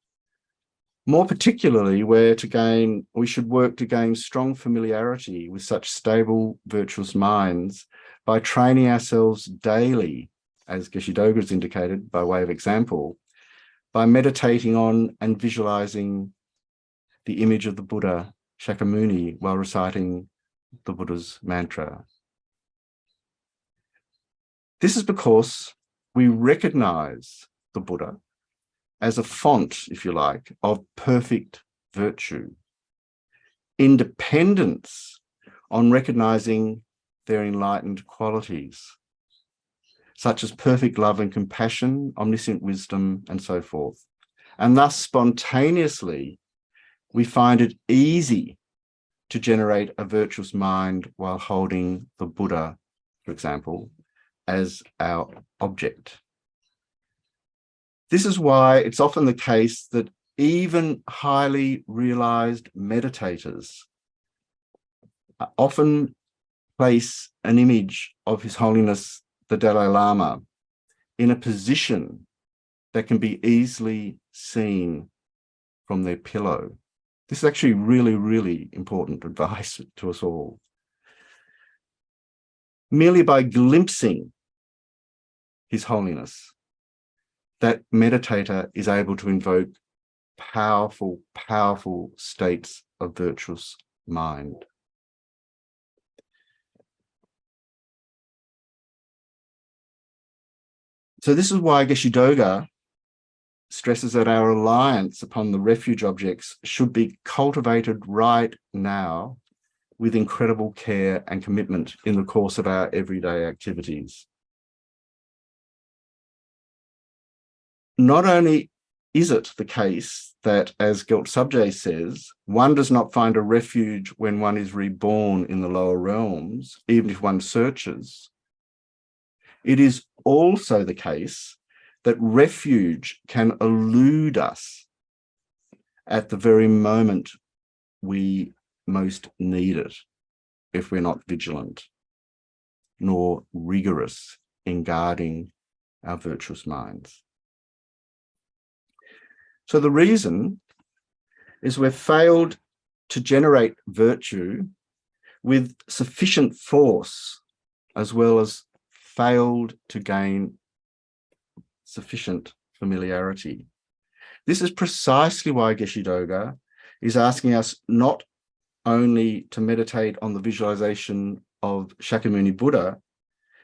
More particularly, we should work to gain strong familiarity with such stable, virtuous minds by training ourselves daily, as Geshe-Doga has indicated by way of example, by meditating on and visualizing the image of the Buddha Shakyamuni while reciting the Buddha's mantra. This is because we recognize the Buddha as a font, if you like, of perfect virtue, independence on recognizing their enlightened qualities, such as perfect love and compassion, omniscient wisdom, and so forth. And thus, spontaneously, we find it easy to generate a virtuous mind while holding the Buddha, for example, as our object. This is why it's often the case that even highly realized meditators often place an image of His Holiness the Dalai Lama in a position that can be easily seen from their pillow. This is actually really, really important advice to us all. Merely by glimpsing His Holiness, that meditator is able to invoke powerful, powerful states of virtuous mind. So this is why Geshe-Doga stresses that our reliance upon the refuge objects should be cultivated right now with incredible care and commitment in the course of our everyday activities. Not only is it the case that, as Gyaltsab Sabje says, one does not find a refuge when one is reborn in the lower realms, even if one searches, it is also the case that refuge can elude us at the very moment we most need it if we're not vigilant nor rigorous in guarding our virtuous minds. So the reason is we've failed to generate virtue with sufficient force, as well as failed to gain sufficient familiarity. This is precisely why Geshe-Doga is asking us not only to meditate on the visualization of Shakyamuni Buddha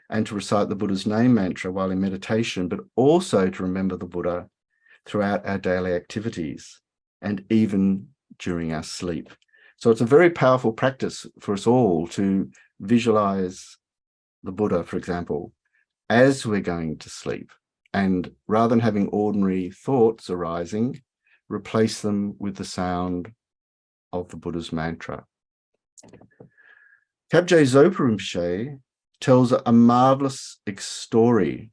and to recite the Buddha's name mantra while in meditation, but also to remember the Buddha throughout our daily activities and even during our sleep. So it's a very powerful practice for us all to visualize the Buddha, for example, as we're going to sleep. And rather than having ordinary thoughts arising, replace them with the sound of the Buddha's mantra. Kabje Zopa Rinpoche tells a marvelous story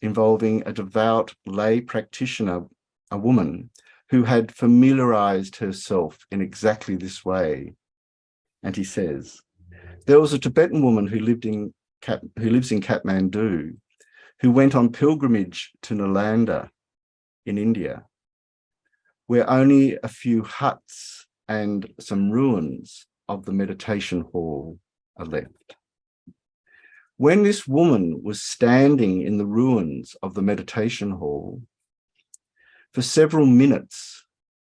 involving a devout lay practitioner, a woman, who had familiarized herself in exactly this way. And he says, there was a Tibetan woman who lives in Kathmandu, who went on pilgrimage to Nalanda in India, where only a few huts and some ruins of the meditation hall are left. When this woman was standing in the ruins of the meditation hall, for several minutes,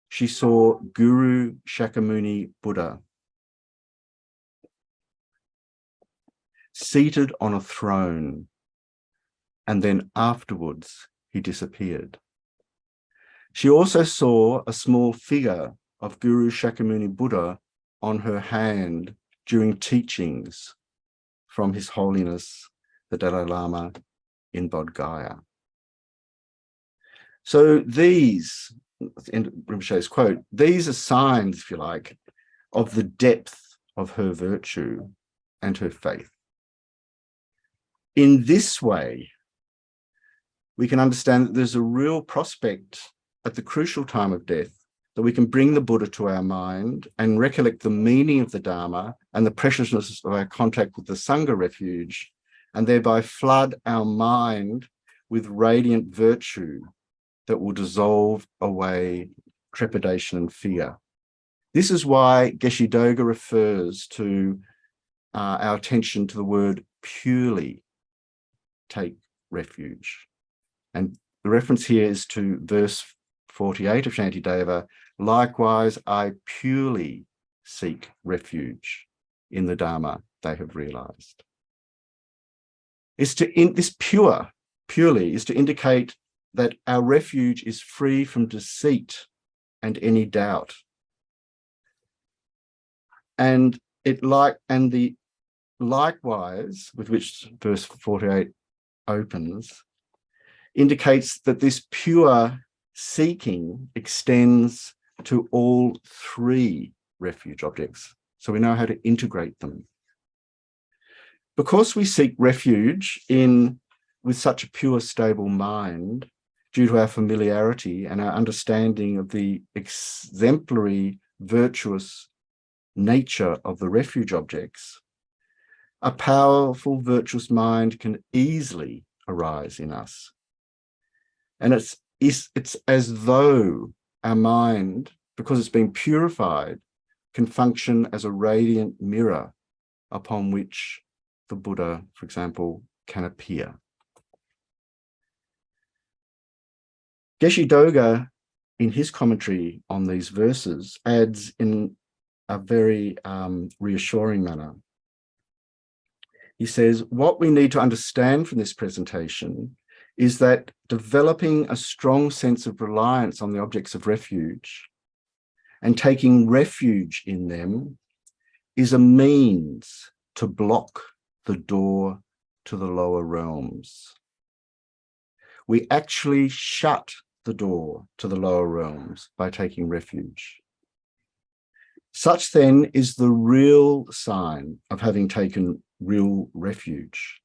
she saw Guru Shakyamuni Buddha. seated on a throne, and then afterwards he disappeared. She also saw a small figure of Guru Shakyamuni Buddha on her hand during teachings from His Holiness the Dalai Lama in Bodh Gaya. So these, in Rinpoche's quote, these are signs, if you like, of the depth of her virtue and her faith. In this way, we can understand that there's a real prospect at the crucial time of death that we can bring the Buddha to our mind and recollect the meaning of the Dharma and the preciousness of our contact with the Sangha refuge, and thereby flood our mind with radiant virtue that will dissolve away trepidation and fear. This is why Geshe Doga refers to our attention to the word purely take refuge. And the reference here is to verse 48 of Shantideva. Likewise, I purely seek refuge in the Dharma they have realized. This purely is to indicate that our refuge is free from deceit and any doubt. And the likewise, with which verse 48 opens, indicates that this pure seeking extends to all three refuge objects. So we know how to integrate them. Because we seek refuge with such a pure, stable mind, due to our familiarity and our understanding of the exemplary, virtuous nature of the refuge objects, a powerful, virtuous mind can easily arise in us. And it's as though our mind, because it's been purified, can function as a radiant mirror upon which the Buddha, for example, can appear. Geshe Doga, in his commentary on these verses, adds in a very reassuring manner. He says, what we need to understand from this presentation is that developing a strong sense of reliance on the objects of refuge and taking refuge in them is a means to block the door to the lower realms. We actually shut the door to the lower realms by taking refuge. Such then is the real sign of having taken real refuge,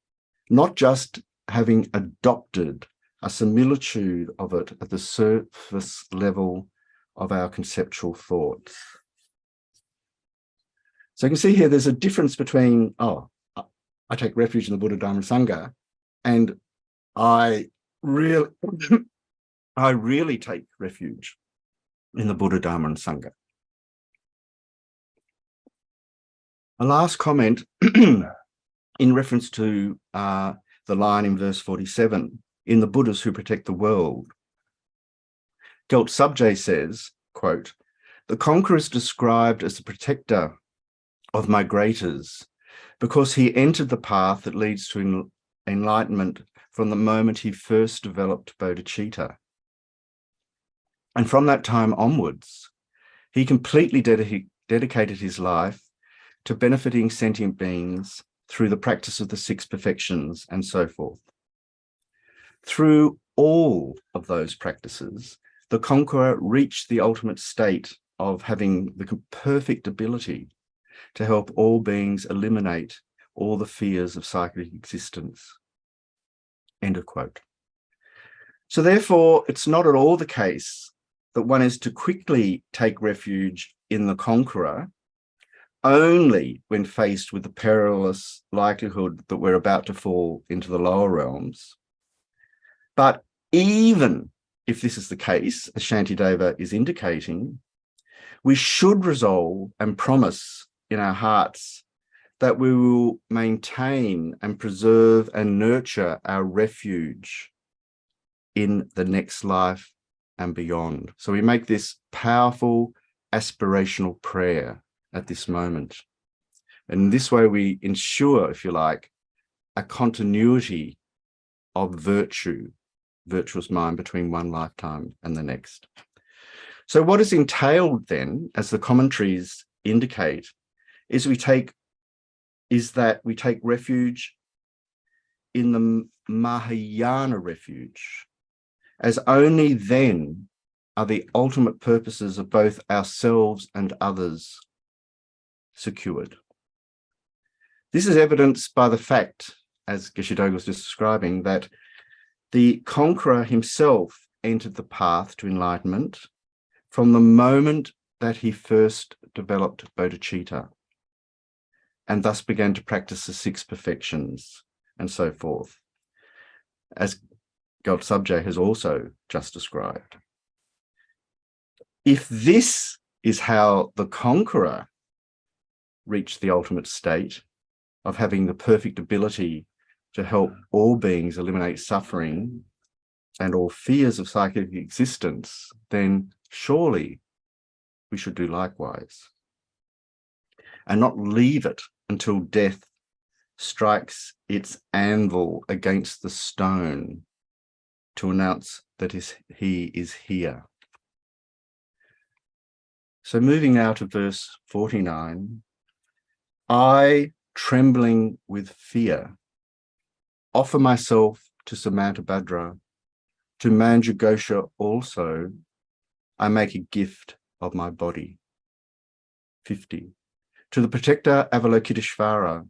not just having adopted a similitude of it at the surface level of our conceptual thoughts. So you can see here there's a difference between, I take refuge in the Buddha, Dharma, and Sangha, and I really take refuge in the Buddha, Dharma, and Sangha. A last comment in reference to the line in verse 47, in the Buddhas who protect the world. Gelt Subje says, quote, the conqueror is described as the protector of migrators because he entered the path that leads to enlightenment from the moment he first developed bodhicitta. And from that time onwards, he completely dedicated his life to benefiting sentient beings through the practice of the 6 perfections and so forth. Through all of those practices, the conqueror reached the ultimate state of having the perfect ability to help all beings eliminate all the fears of psychic existence. End of quote. So therefore, it's not at all the case that one is to quickly take refuge in the conqueror only when faced with the perilous likelihood that we're about to fall into the lower realms. But even if this is the case, as Shantideva is indicating, we should resolve and promise in our hearts that we will maintain and preserve and nurture our refuge in the next life and beyond. So we make this powerful aspirational prayer at this moment. And in this way, we ensure, if you like, a continuity of virtue, virtuous mind between one lifetime and the next. So what is entailed then, as the commentaries indicate, is that we take refuge in the Mahayana refuge, as only then are the ultimate purposes of both ourselves and others secured. This is evidenced by the fact, as Geshe-Doga was just describing, that the conqueror himself entered the path to enlightenment from the moment that he first developed bodhicitta, and thus began to practice the six perfections and so forth, as Gyaltsabje has also just described. If this is how the conqueror reached the ultimate state of having the perfect ability to help all beings eliminate suffering and all fears of psychic existence, then surely we should do likewise and not leave it until death strikes its anvil against the stone to announce that he is here. So moving now to verse 49, I, trembling with fear, offer myself to Samantabhadra, to Manjughosha also, I make a gift of my body. 50. To the protector Avalokiteshvara,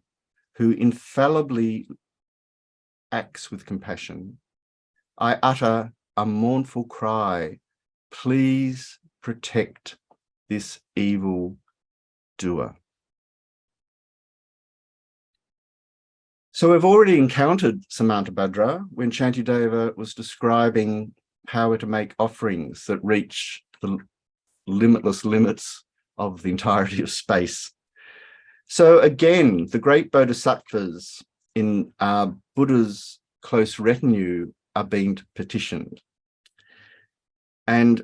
who infallibly acts with compassion, I utter a mournful cry, please protect this evil doer. So we've already encountered Samantabhadra when Shantideva was describing how we're to make offerings that reach the limitless limits of the entirety of space. So again, the great bodhisattvas in Buddha's close retinue are being petitioned. And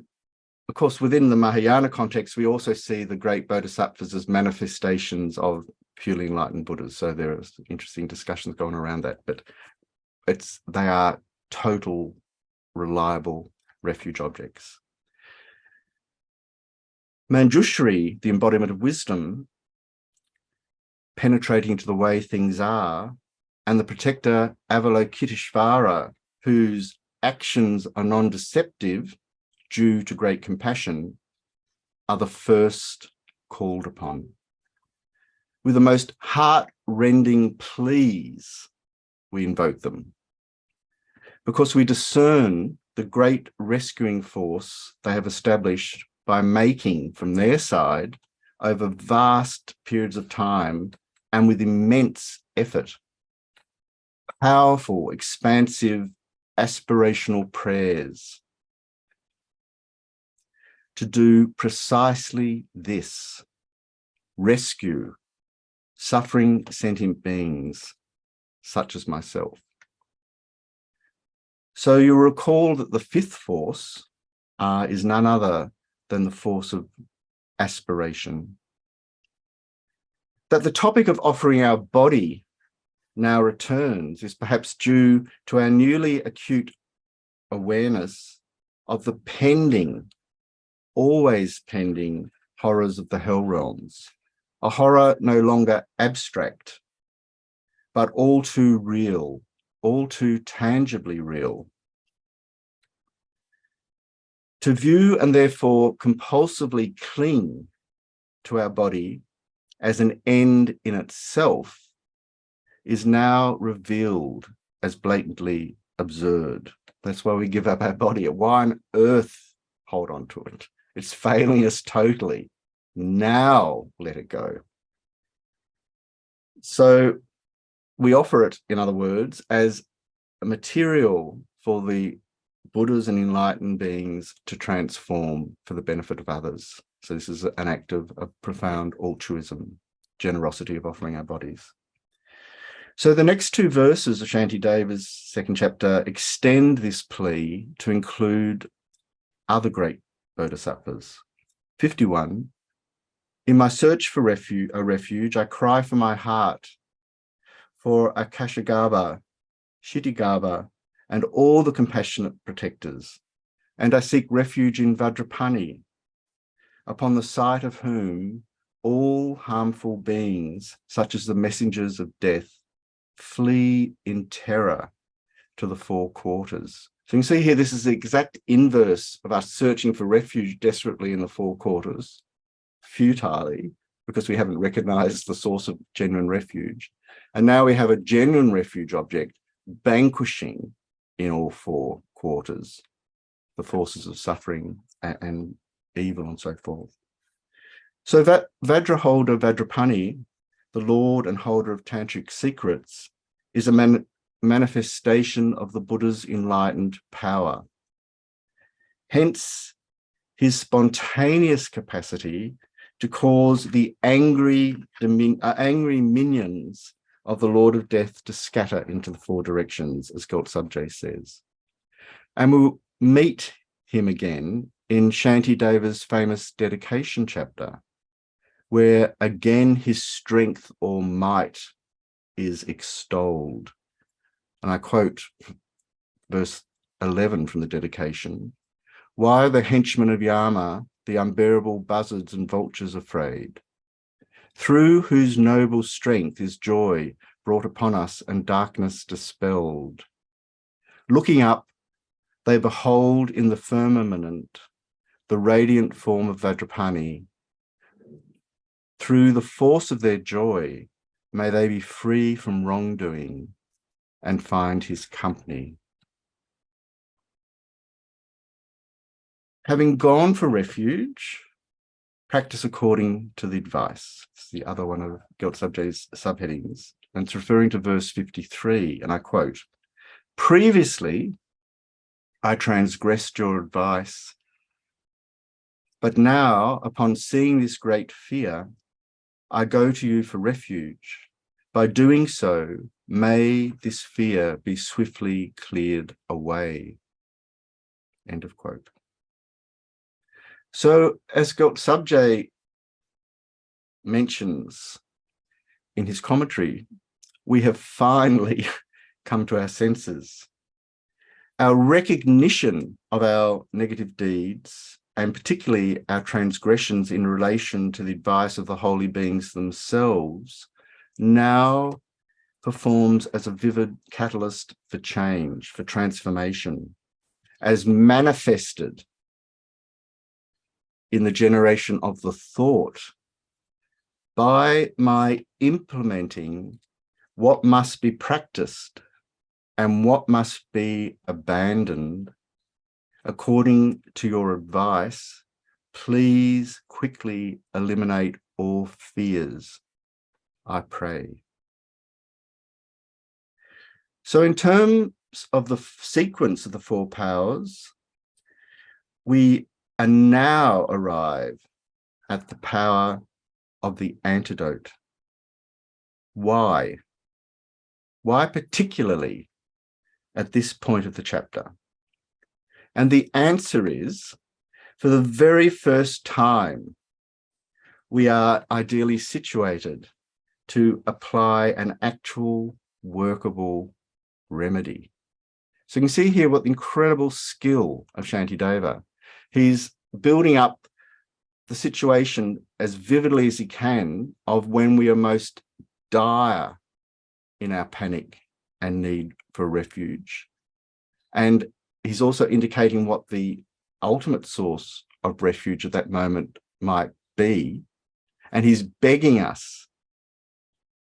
of course, within the Mahayana context, we also see the great bodhisattvas as manifestations of purely enlightened Buddhas. So there are interesting discussions going around that, but they are total, reliable refuge objects. Manjushri, the embodiment of wisdom, penetrating into the way things are, and the protector Avalokiteshvara, whose actions are non-deceptive due to great compassion, are the first called upon. With the most heart-rending pleas, we invoke them, because we discern the great rescuing force they have established by making from their side, over vast periods of time and with immense effort, powerful, expansive, aspirational prayers to do precisely this: rescue suffering sentient beings such as myself. So you'll recall that the fifth force is none other than the force of aspiration. That the topic of offering our body now returns is perhaps due to our newly acute awareness of the pending, always pending horrors of the hell realms, a horror no longer abstract, but all too real, all too tangibly real. To view and therefore compulsively cling to our body as an end in itself is now revealed as blatantly absurd. That's why we give up our body. Why on earth hold on to it? It's failing us totally. Now let it go. So we offer it, in other words, as a material for the Buddhas and enlightened beings to transform for the benefit of others. So this is an act of profound altruism, generosity of offering our bodies. So the next two verses of Shantideva's second chapter extend this plea to include other great bodhisattvas. 51, in my search for a refuge, I cry for my heart, for Akashagarbha, Shittigarbha, and all the compassionate protectors. And I seek refuge in Vajrapani, upon the sight of whom all harmful beings, such as the messengers of death, flee in terror to the four quarters. So you can see here, this is the exact inverse of us searching for refuge desperately in the four quarters, futilely, because we haven't recognized the source of genuine refuge. And now we have a genuine refuge object vanquishing in all four quarters the forces of suffering and evil and so forth. So that Vajraholder Vajrapani, the Lord and holder of tantric secrets, is a manifestation of the Buddha's enlightened power. Hence, his spontaneous capacity to cause the angry minions of the Lord of Death to scatter into the four directions, as Gyaltsabje says. And we'll meet him again in Shantideva's famous dedication chapter, where again his strength or might is extolled. And I quote verse 11 from the dedication: "Why are the henchmen of Yama, the unbearable buzzards and vultures, afraid? Through whose noble strength is joy brought upon us and darkness dispelled. Looking up, they behold in the firmament the radiant form of Vajrapani. Through the force of their joy, may they be free from wrongdoing and find his company." Having gone for refuge, practice according to the advice. It's the other one of Gyaltsabje's subheadings. And it's referring to verse 53, and I quote, "Previously, I transgressed your advice, but now, upon seeing this great fear, I go to you for refuge. By doing so, may this fear be swiftly cleared away." End of quote. So, as Gyaltsabje mentions in his commentary, we have finally come to our senses. Our recognition of our negative deeds, and particularly our transgressions in relation to the advice of the holy beings themselves, now performs as a vivid catalyst for change, for transformation, as manifested in the generation of the thought by my implementing what must be practiced and what must be abandoned. According to your advice, please quickly eliminate all fears, I pray. So in terms of the sequence of the four powers, we are now arrive at the power of the antidote. Why? Why particularly at this point of the chapter? And the answer is, for the very first time, we are ideally situated to apply an actual workable remedy. So you can see here what the incredible skill of Shantideva. He's building up the situation as vividly as he can of when we are most dire in our panic and need for refuge. And he's also indicating what the ultimate source of refuge at that moment might be. And he's begging us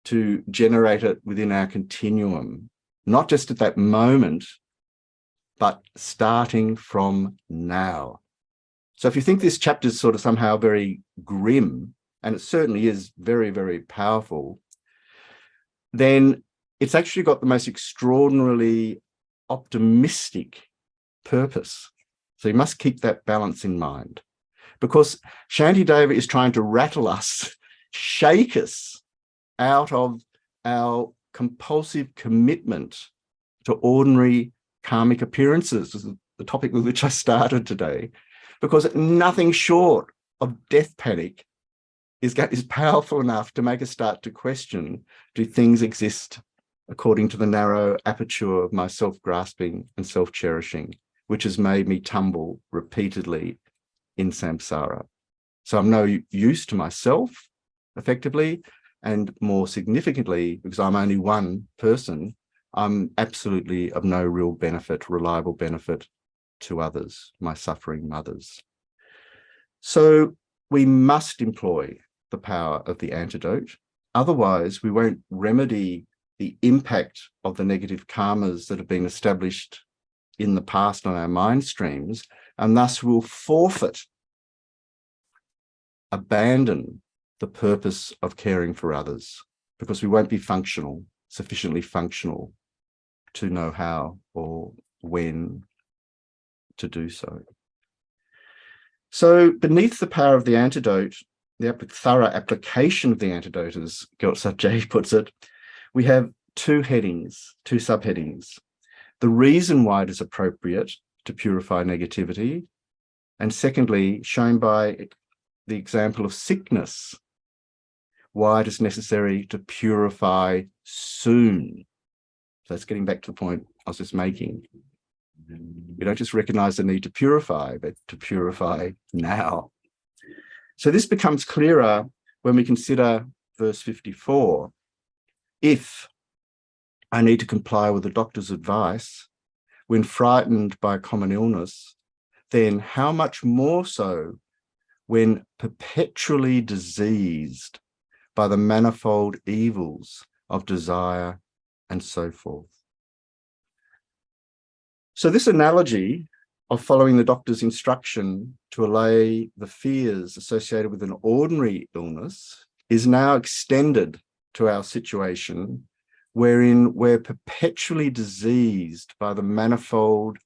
to generate it within our continuum, not just at that moment, but starting from now. So if you think this chapter is sort of somehow very grim, and it certainly is very, very powerful, then it's actually got the most extraordinarily optimistic purpose. So you must keep that balance in mind, because Shantideva is trying to rattle us, shake us out of our compulsive commitment to ordinary karmic appearances, is the topic with which I started today, because nothing short of death panic is powerful enough to make us start to question, do things exist according to the narrow aperture of my self-grasping and self-cherishing, which has made me tumble repeatedly in samsara. So I'm no use to myself, effectively, and more significantly, because I'm only one person, I'm absolutely of no real benefit, reliable benefit to others, my suffering mothers. So we must employ the power of the antidote. Otherwise, we won't remedy the impact of the negative karmas that have been established in the past on our mind streams, and thus we'll abandon the purpose of caring for others, because we won't be sufficiently functional to know how or when to do so. So beneath the power of the antidote, the thorough application of the antidote, as Gyaltsab puts it, we have two subheadings. The reason why it is appropriate to purify negativity, and secondly, shown by the example of sickness, why it is necessary to purify soon. So that's getting back to the point I was just making. We don't just recognize the need to purify, but to purify now. So this becomes clearer when we consider verse 54. If I need to comply with the doctor's advice when frightened by common illness, then how much more so when perpetually diseased by the manifold evils of desire and so forth. So this analogy of following the doctor's instruction to allay the fears associated with an ordinary illness is now extended to our situation, wherein we're perpetually diseased by the manifold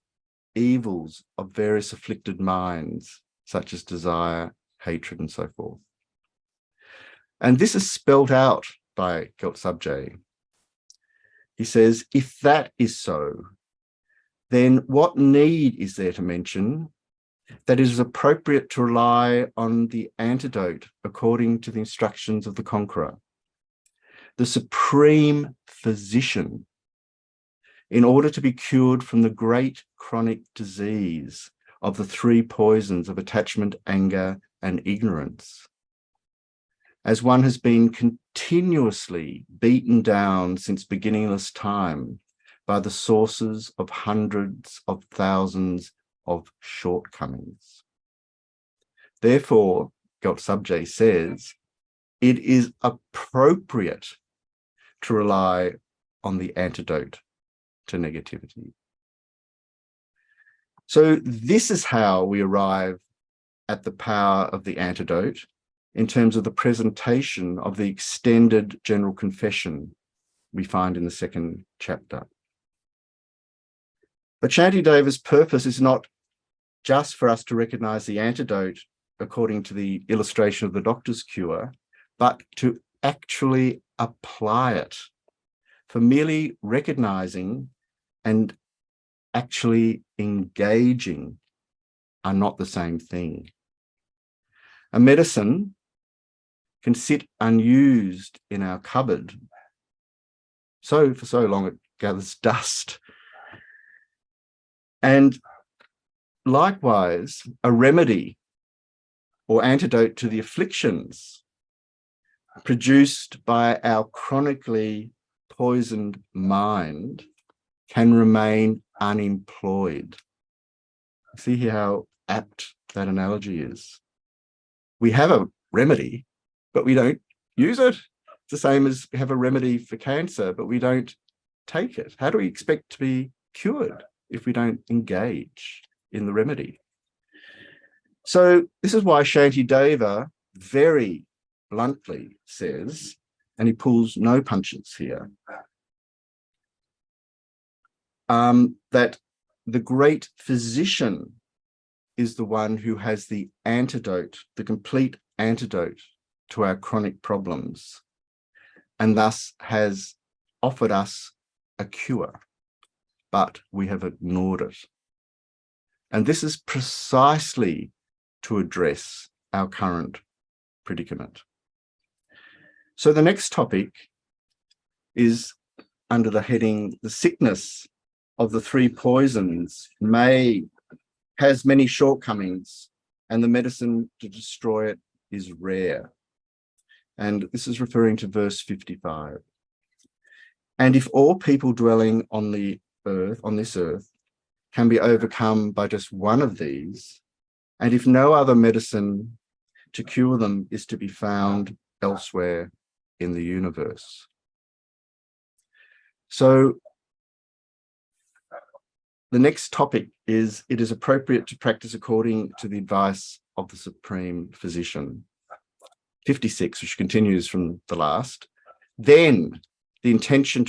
evils of various afflicted minds, such as desire, hatred, and so forth. And this is spelt out by Gyaltsab. He says, if that is so, then what need is there to mention that it is appropriate to rely on the antidote according to the instructions of the conqueror, the supreme physician, in order to be cured from the great chronic disease of the three poisons of attachment, anger, and ignorance, as one has been continuously beaten down since beginningless time by the sources of hundreds of thousands of shortcomings. Therefore, Gyaltsab says, it is appropriate to rely on the antidote to negativity. So this is how we arrive at the power of the antidote in terms of the presentation of the extended general confession we find in the second chapter. But Shantideva's purpose is not just for us to recognize the antidote according to the illustration of the doctor's cure, but to actually apply it. For merely recognizing and actually engaging are not the same thing. A medicine can sit unused in our cupboard. For so long it gathers dust. And likewise, a remedy or antidote to the afflictions produced by our chronically poisoned mind can remain unemployed. See here how apt that analogy is. We have a remedy, but we don't use it. It's the same as we have a remedy for cancer, but we don't take it. How do we expect to be cured if we don't engage in the remedy? So this is why Shantideva very bluntly says, and he pulls no punches here, that the great physician is the one who has the antidote, the complete antidote to our chronic problems, and thus has offered us a cure, but we have ignored it. And this is precisely to address our current predicament. So the next topic is under the heading, "The sickness of the three poisons has many shortcomings, and the medicine to destroy it is rare." And this is referring to verse 55. "And if all people dwelling on the earth, on this earth, can be overcome by just one of these, and if no other medicine to cure them is to be found elsewhere in the universe." So the next topic is, it is appropriate to practice according to the advice of the Supreme Physician. 56, which continues from the last. "Then the intention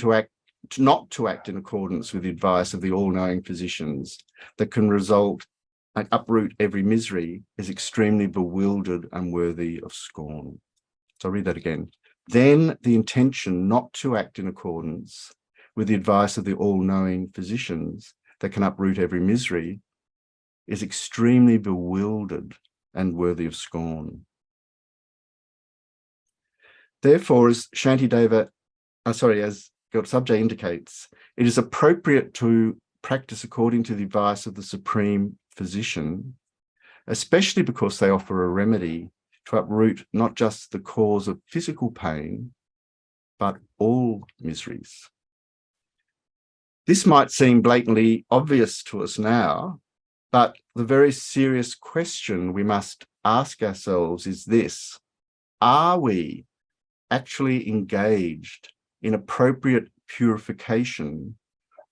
not to act in accordance with the advice of the all-knowing physicians that can result and uproot every misery is extremely bewildered and worthy of scorn." So I'll read that again. "Then the intention not to act in accordance with the advice of the all-knowing physicians that can uproot every misery is extremely bewildered and worthy of scorn." Therefore, as Shantideva, as Sabje indicates, it is appropriate to practice according to the advice of the Supreme Physician, especially because they offer a remedy to uproot not just the cause of physical pain, but all miseries. This might seem blatantly obvious to us now, but the very serious question we must ask ourselves is this: are we actually engaged in appropriate purification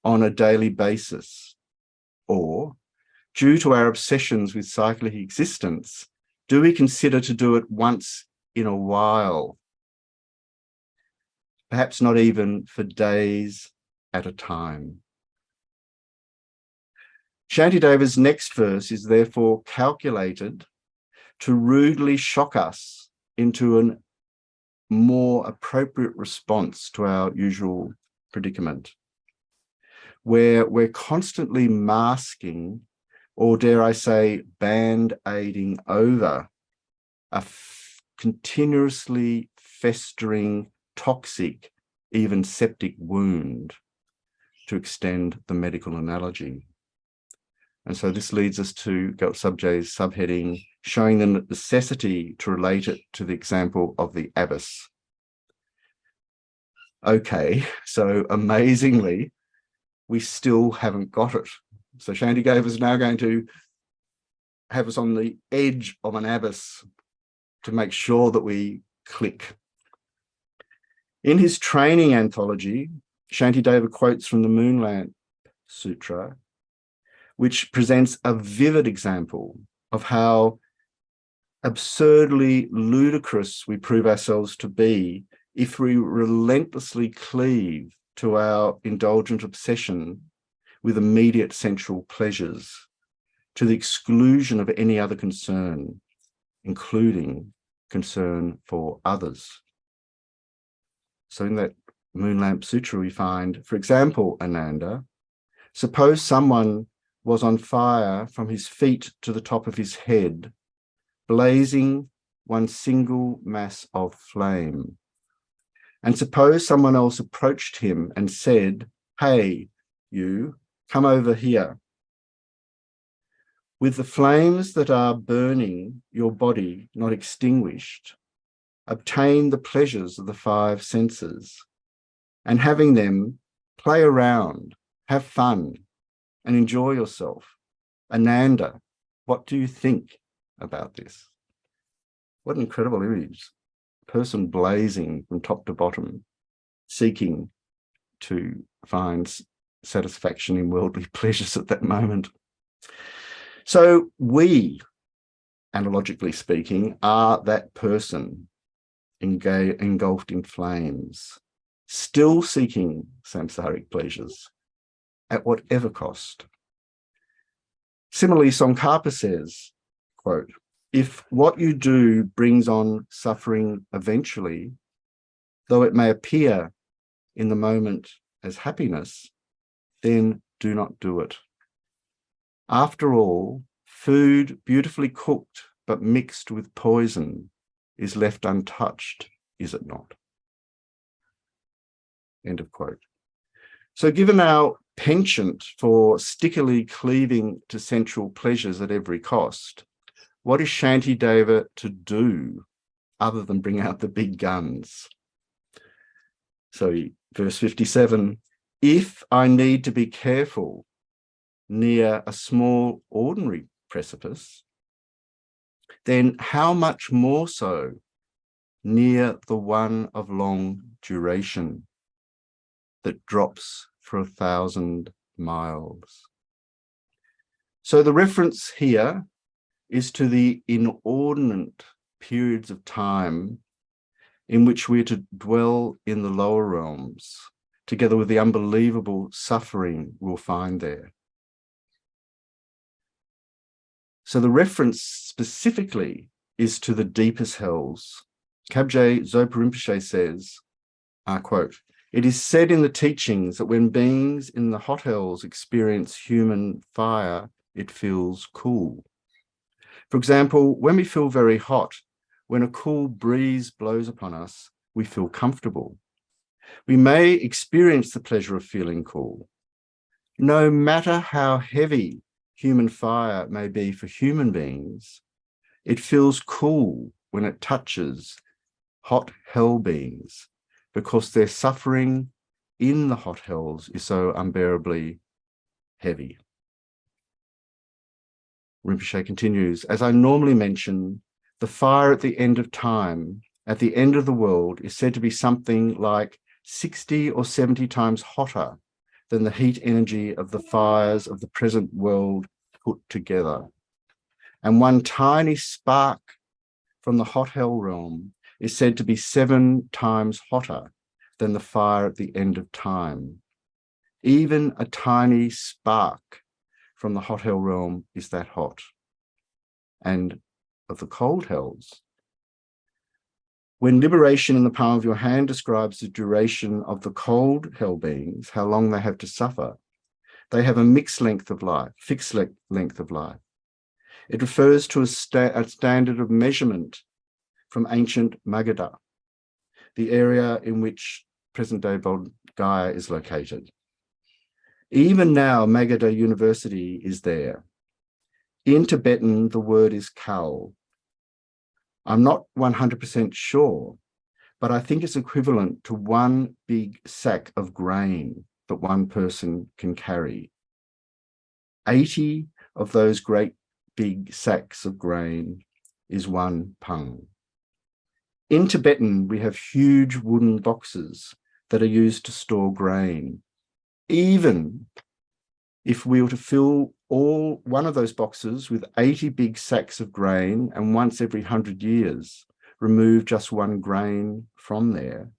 on a daily basis? Or, due to our obsessions with cyclic existence, do we consider to do it once in a while? Perhaps not even for days at a time. Shantideva's next verse is therefore calculated to rudely shock us into a more appropriate response to our usual predicament, where we're constantly masking, or dare I say, band-aiding over a continuously festering, toxic, even septic wound, to extend the medical analogy. And so this leads us to Sabje's subheading, showing the necessity to relate it to the example of the abbess. Okay, so amazingly, we still haven't got it. So Shantideva is now going to have us on the edge of an abyss to make sure that we click. In his training anthology, Shantideva quotes from the Moonlamp Sutra, which presents a vivid example of how absurdly ludicrous we prove ourselves to be if we relentlessly cleave to our indulgent obsession with immediate sensual pleasures, to the exclusion of any other concern, including concern for others. So in that Moonlamp Sutra, we find, for example, Ananda, suppose someone was on fire from his feet to the top of his head, blazing one single mass of flame. And suppose someone else approached him and said, "Hey, you, come over here. With the flames that are burning your body not extinguished, obtain the pleasures of the five senses, and having them, play around, have fun, and enjoy yourself. Ananda, what do you think about this?" What an incredible image. A person blazing from top to bottom, seeking to find satisfaction in worldly pleasures at that moment. So we, analogically speaking, are that person engulfed in flames, still seeking samsaric pleasures at whatever cost. Similarly, Tsongkhapa says, quote, "If what you do brings on suffering eventually, though it may appear in the moment as happiness, then do not do it. After all, food beautifully cooked but mixed with poison is left untouched, is it not?" End of quote. So given our penchant for stickily cleaving to sensual pleasures at every cost, what is Shantideva to do other than bring out the big guns? So verse 57, if I need to be careful near a small ordinary precipice, then how much more so near the one of long duration that drops for 1,000 miles. So the reference here is to the inordinate periods of time in which we're to dwell in the lower realms, together with the unbelievable suffering we'll find there. So the reference specifically is to the deepest hells. Kabje Zopa Rinpoche says, I quote, "It is said in the teachings that when beings in the hot hells experience human fire, it feels cool. For example, when we feel very hot, when a cool breeze blows upon us, we feel comfortable. We may experience the pleasure of feeling cool. No matter how heavy human fire may be for human beings, it feels cool when it touches hot hell beings, because their suffering in the hot hells is so unbearably heavy." Rinpoche continues, "As I normally mention, the fire at the end of time, at the end of the world, is said to be something like 60 or 70 times hotter than the heat energy of the fires of the present world put together. And one tiny spark from the hot hell realm is said to be 7 times hotter than the fire at the end of time. Even a tiny spark from the hot hell realm is that hot. And of the cold hells, when liberation in the palm of your hand describes the duration of the cold hell beings, how long they have to suffer, they have a fixed length of life. It refers to a standard of measurement from ancient Magadha, the area in which present-day Bodh Gaya is located. Even now, Magadha University is there. In Tibetan, the word is kal. I'm not 100% sure, but I think it's equivalent to one big sack of grain that one person can carry. 80 of those great big sacks of grain is one pung. In Tibetan, we have huge wooden boxes that are used to store grain. Even if we were to fill one of those boxes with 80 big sacks of grain and once every 100 years remove just one grain from there,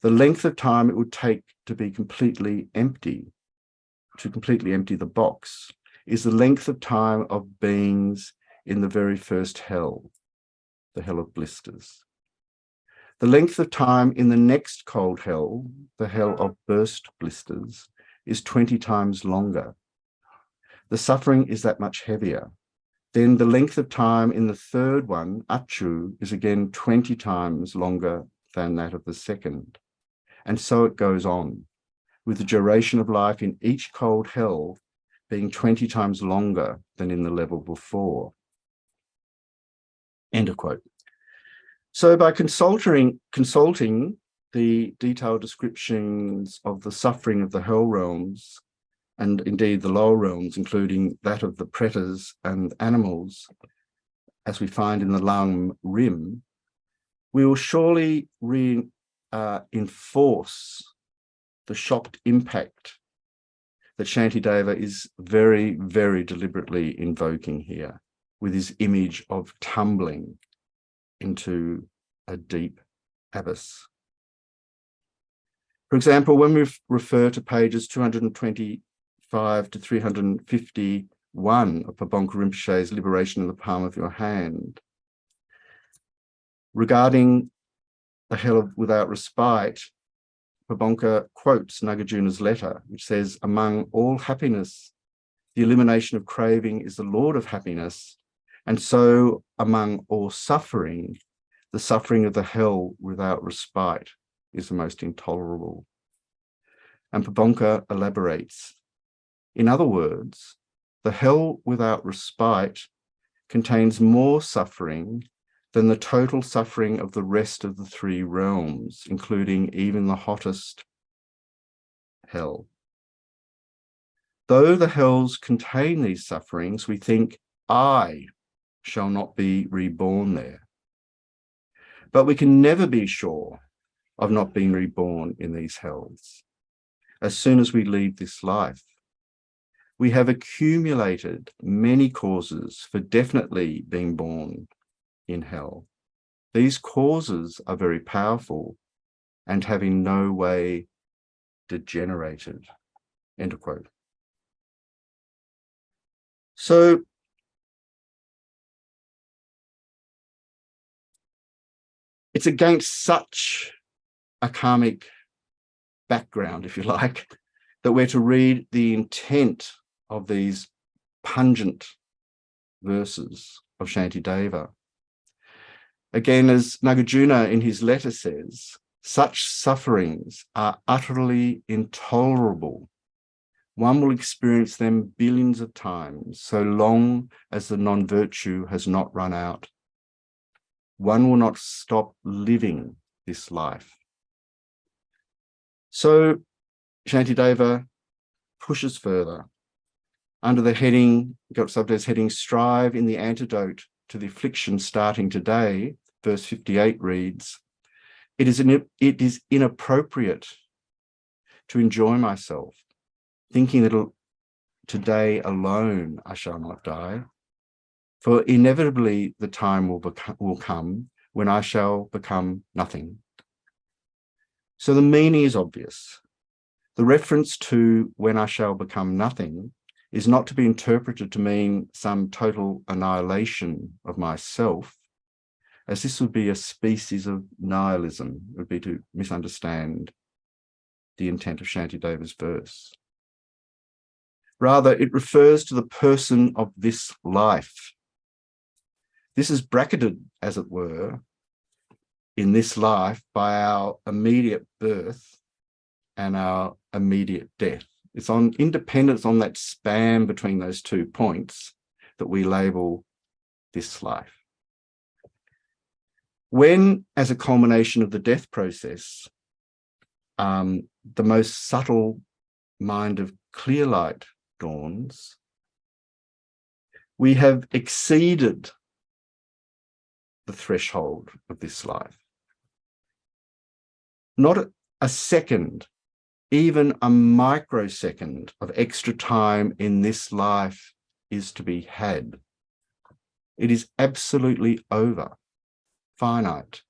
the length of time it would take to be completely empty the box, is the length of time of beings in the very first hell, the hell of blisters. The length of time in the next cold hell, the hell of burst blisters, is 20 times longer. The suffering is that much heavier. Then the length of time in the third one, Achu, is again 20 times longer than that of the second. And so it goes on, with the duration of life in each cold hell being 20 times longer than in the level before. End of quote. So by consulting the detailed descriptions of the suffering of the hell realms, and indeed the lower realms, including that of the pretas and animals, as we find in the Lang Rim, we will surely enforce the shocked impact that Shantideva is very, very deliberately invoking here, with his image of tumbling into a deep abyss. For example, when we refer to pages 225 to 351 of Pabonka Rinpoche's Liberation in the Palm of Your Hand, regarding the hell without respite, Pabonka quotes Nagarjuna's letter, which says, "Among all happiness, the elimination of craving is the Lord of happiness, and so among all suffering, the suffering of the hell without respite is the most intolerable." And Pabonka elaborates. In other words, the hell without respite contains more suffering than the total suffering of the rest of the three realms, including even the hottest hell. Though the hells contain these sufferings, we think, I shall not be reborn there. But we can never be sure of not being reborn in these hells. As soon as we leave this life, we have accumulated many causes for definitely being born in hell. These causes are very powerful and have in no way degenerated. End of quote. So it's against such a karmic background, if you like, that we're to read the intent of these pungent verses of Shantideva. Again, as Nagarjuna in his letter says, such sufferings are utterly intolerable. One will experience them billions of times, so long as the non-virtue has not run out. One will not stop living this life. So Shantideva pushes further. Under the heading, got subtitles heading, strive in the antidote to the affliction starting today, verse 58 reads, it is inappropriate to enjoy myself, thinking that today alone I shall not die, for inevitably the time will come when I shall become nothing. So the meaning is obvious. The reference to when I shall become nothing is not to be interpreted to mean some total annihilation of myself, as this would be a species of nihilism. It would be to misunderstand the intent of Shantideva's verse. Rather, it refers to the person of this life. This is bracketed, as it were, in this life by our immediate birth and our immediate death. It's on independence on that span between those 2 points that we label this life. When, as a culmination of the death process, the most subtle mind of clear light dawns, we have exceeded the threshold of this life. Not a second, even a microsecond of extra time in this life is to be had. It is absolutely over, finite.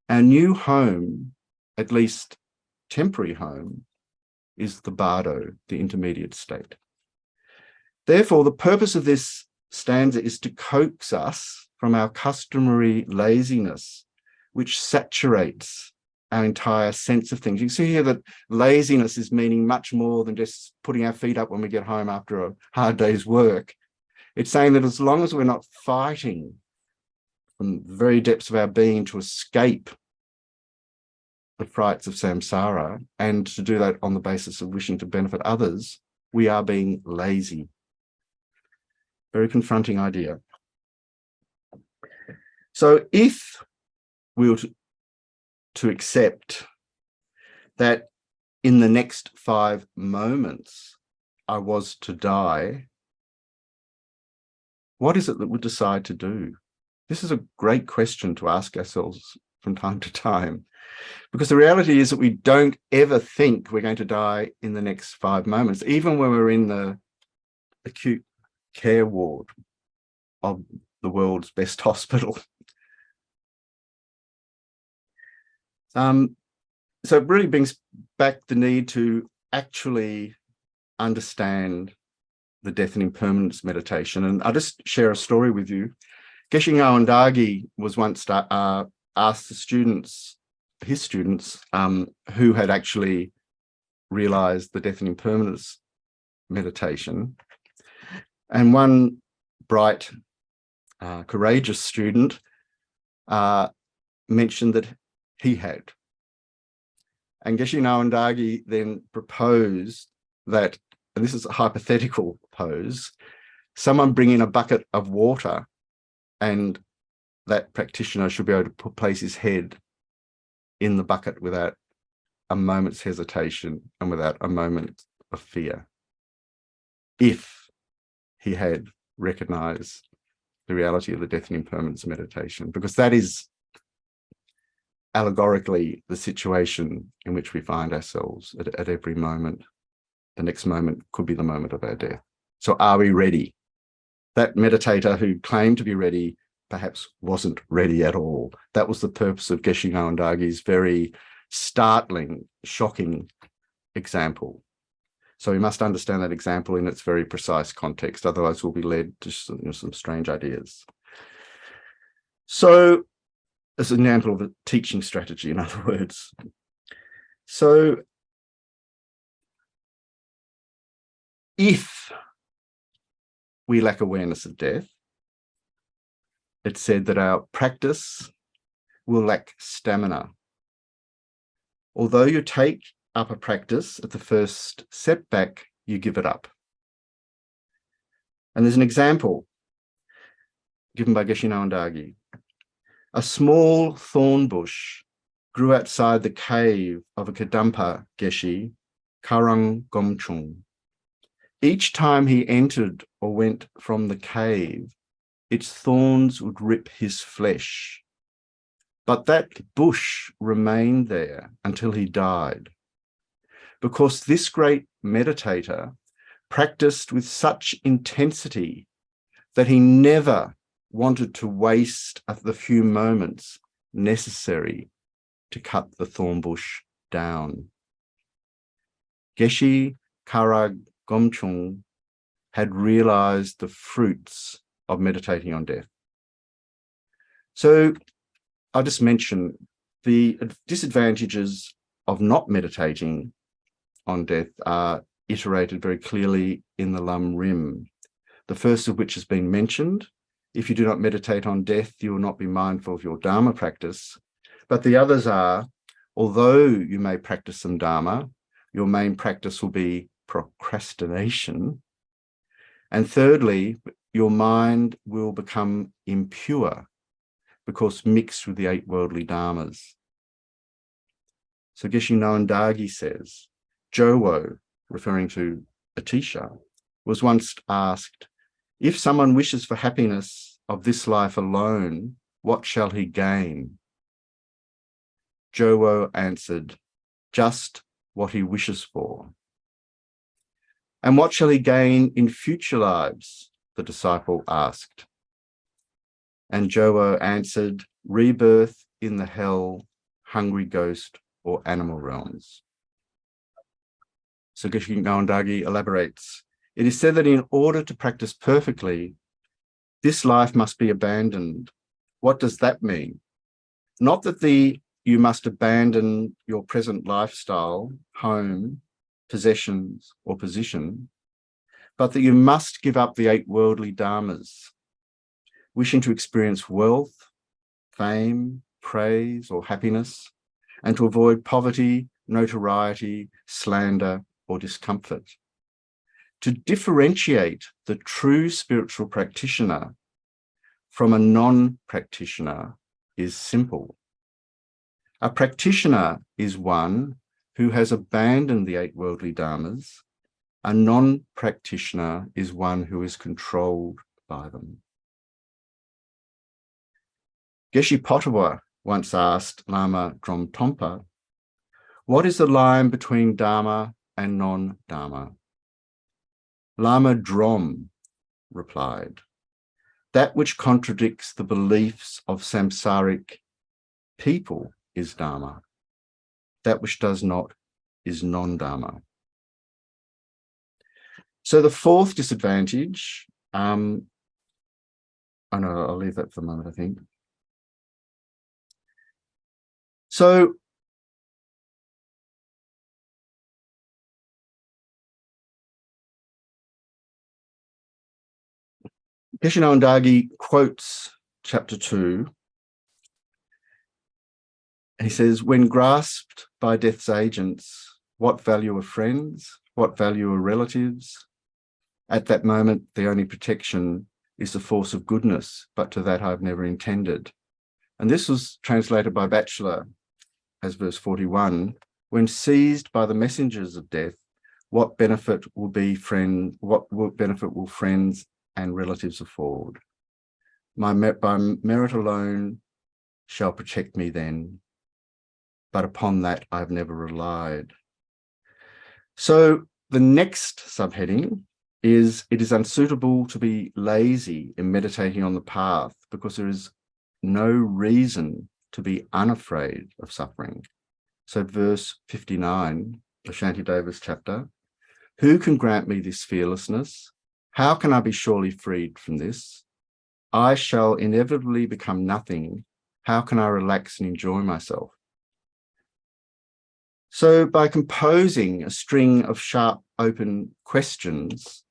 Our new home, at least temporary home, is the bardo, the intermediate state. Therefore, the purpose of this stanza is to coax us from our customary laziness, which saturates our entire sense of things. You can see here that laziness is meaning much more than just putting our feet up when we get home after a hard day's work. It's saying that as long as we're not fighting from the very depths of our being to escape the frights of samsara, and to do that on the basis of wishing to benefit others, we are being lazy. Very confronting idea. So if we were to accept that in the next 5 moments I was to die, what is it that we decide to do? This is a great question to ask ourselves from time to time, because the reality is that we don't ever think we're going to die in the next 5 moments, even when we're in the acute care ward of the world's best hospital. So it really brings back the need to actually understand the death and impermanence meditation. And I'll just share a story with you. Geshe Ngawandagi was once asked the students, his students, who had actually realized the death and impermanence meditation. And one bright, courageous student mentioned that he had. And Geshe Nawandagi then proposed that, and this is a hypothetical pose, someone bring in a bucket of water and that practitioner should be able to place his head in the bucket without a moment's hesitation and without a moment of fear, if he had recognized the reality of the death and impermanence meditation, because that is allegorically the situation in which we find ourselves at every moment. The next moment could be the moment of our death. So are we ready? That meditator who claimed to be ready perhaps wasn't ready at all. That was the purpose of Geshe Nawandagi's very startling, shocking example. So we must understand that example in its very precise context, otherwise we'll be led to some strange ideas. So as an example of a teaching strategy, in other words. So if we lack awareness of death, it's said that our practice will lack stamina. Although you take up a practice, at the first setback, you give it up. And there's an example given by Geshe Nawandagi. A small thorn bush grew outside the cave of a Kadampa Geshe, Karang Gomchung. Each time he entered or went from the cave, its thorns would rip his flesh. But that bush remained there until he died, because this great meditator practiced with such intensity that he never wanted to waste the few moments necessary to cut the thorn bush down. Geshe Karang Gomchung had realized the fruits of meditating on death. So I'll just mention the disadvantages of not meditating on death are iterated very clearly in the Lam Rim. The first of which has been mentioned. If you do not meditate on death, you will not be mindful of your Dharma practice. But the others are, although you may practice some Dharma, your main practice will be procrastination. And thirdly, your mind will become impure because mixed with the 8 worldly dharmas. So Geshe Nawandagi says, Jowo, referring to Atisha, was once asked, if someone wishes for happiness of this life alone, what shall he gain? Jowo answered, just what he wishes for. And what shall he gain in future lives? The disciple asked. And Jowo answered, rebirth in the hell, hungry ghost, or animal realms. So Geshe Nawandagi elaborates, it is said that in order to practice perfectly, this life must be abandoned. What does that mean? Not that you must abandon your present lifestyle, home, possessions, or position, but that you must give up the 8 worldly dharmas, wishing to experience wealth, fame, praise, or happiness, and to avoid poverty, notoriety, slander, or discomfort. To differentiate the true spiritual practitioner from a non-practitioner is simple. A practitioner is one who has abandoned the 8 worldly dharmas. A non-practitioner is one who is controlled by them. Geshe Potawa once asked Lama Drom Tompa, what is the line between Dharma and non-Dharma? Lama Drom replied, that which contradicts the beliefs of samsaric people is Dharma. That which does not is non-Dharma. So the fourth disadvantage, oh no, I'll leave that for the moment, I think. So Geshe Nawandagi quotes chapter 2 And he says, when grasped by death's agents, what value are friends? What value are relatives? At that moment, the only protection is the force of goodness, but to that I've never intended. And this was translated by Batchelor as verse 41. When seized by the messengers of death, what benefit will friends and relatives afford? By merit alone shall protect me then, but upon that I've never relied. So the next subheading is, it is unsuitable to be lazy in meditating on the path because there is no reason to be unafraid of suffering. So verse 59 of Shantideva's chapter, who can grant me this fearlessness? How can I be surely freed from this? I shall inevitably become nothing. How can I relax and enjoy myself? So by composing a string of sharp, open questions,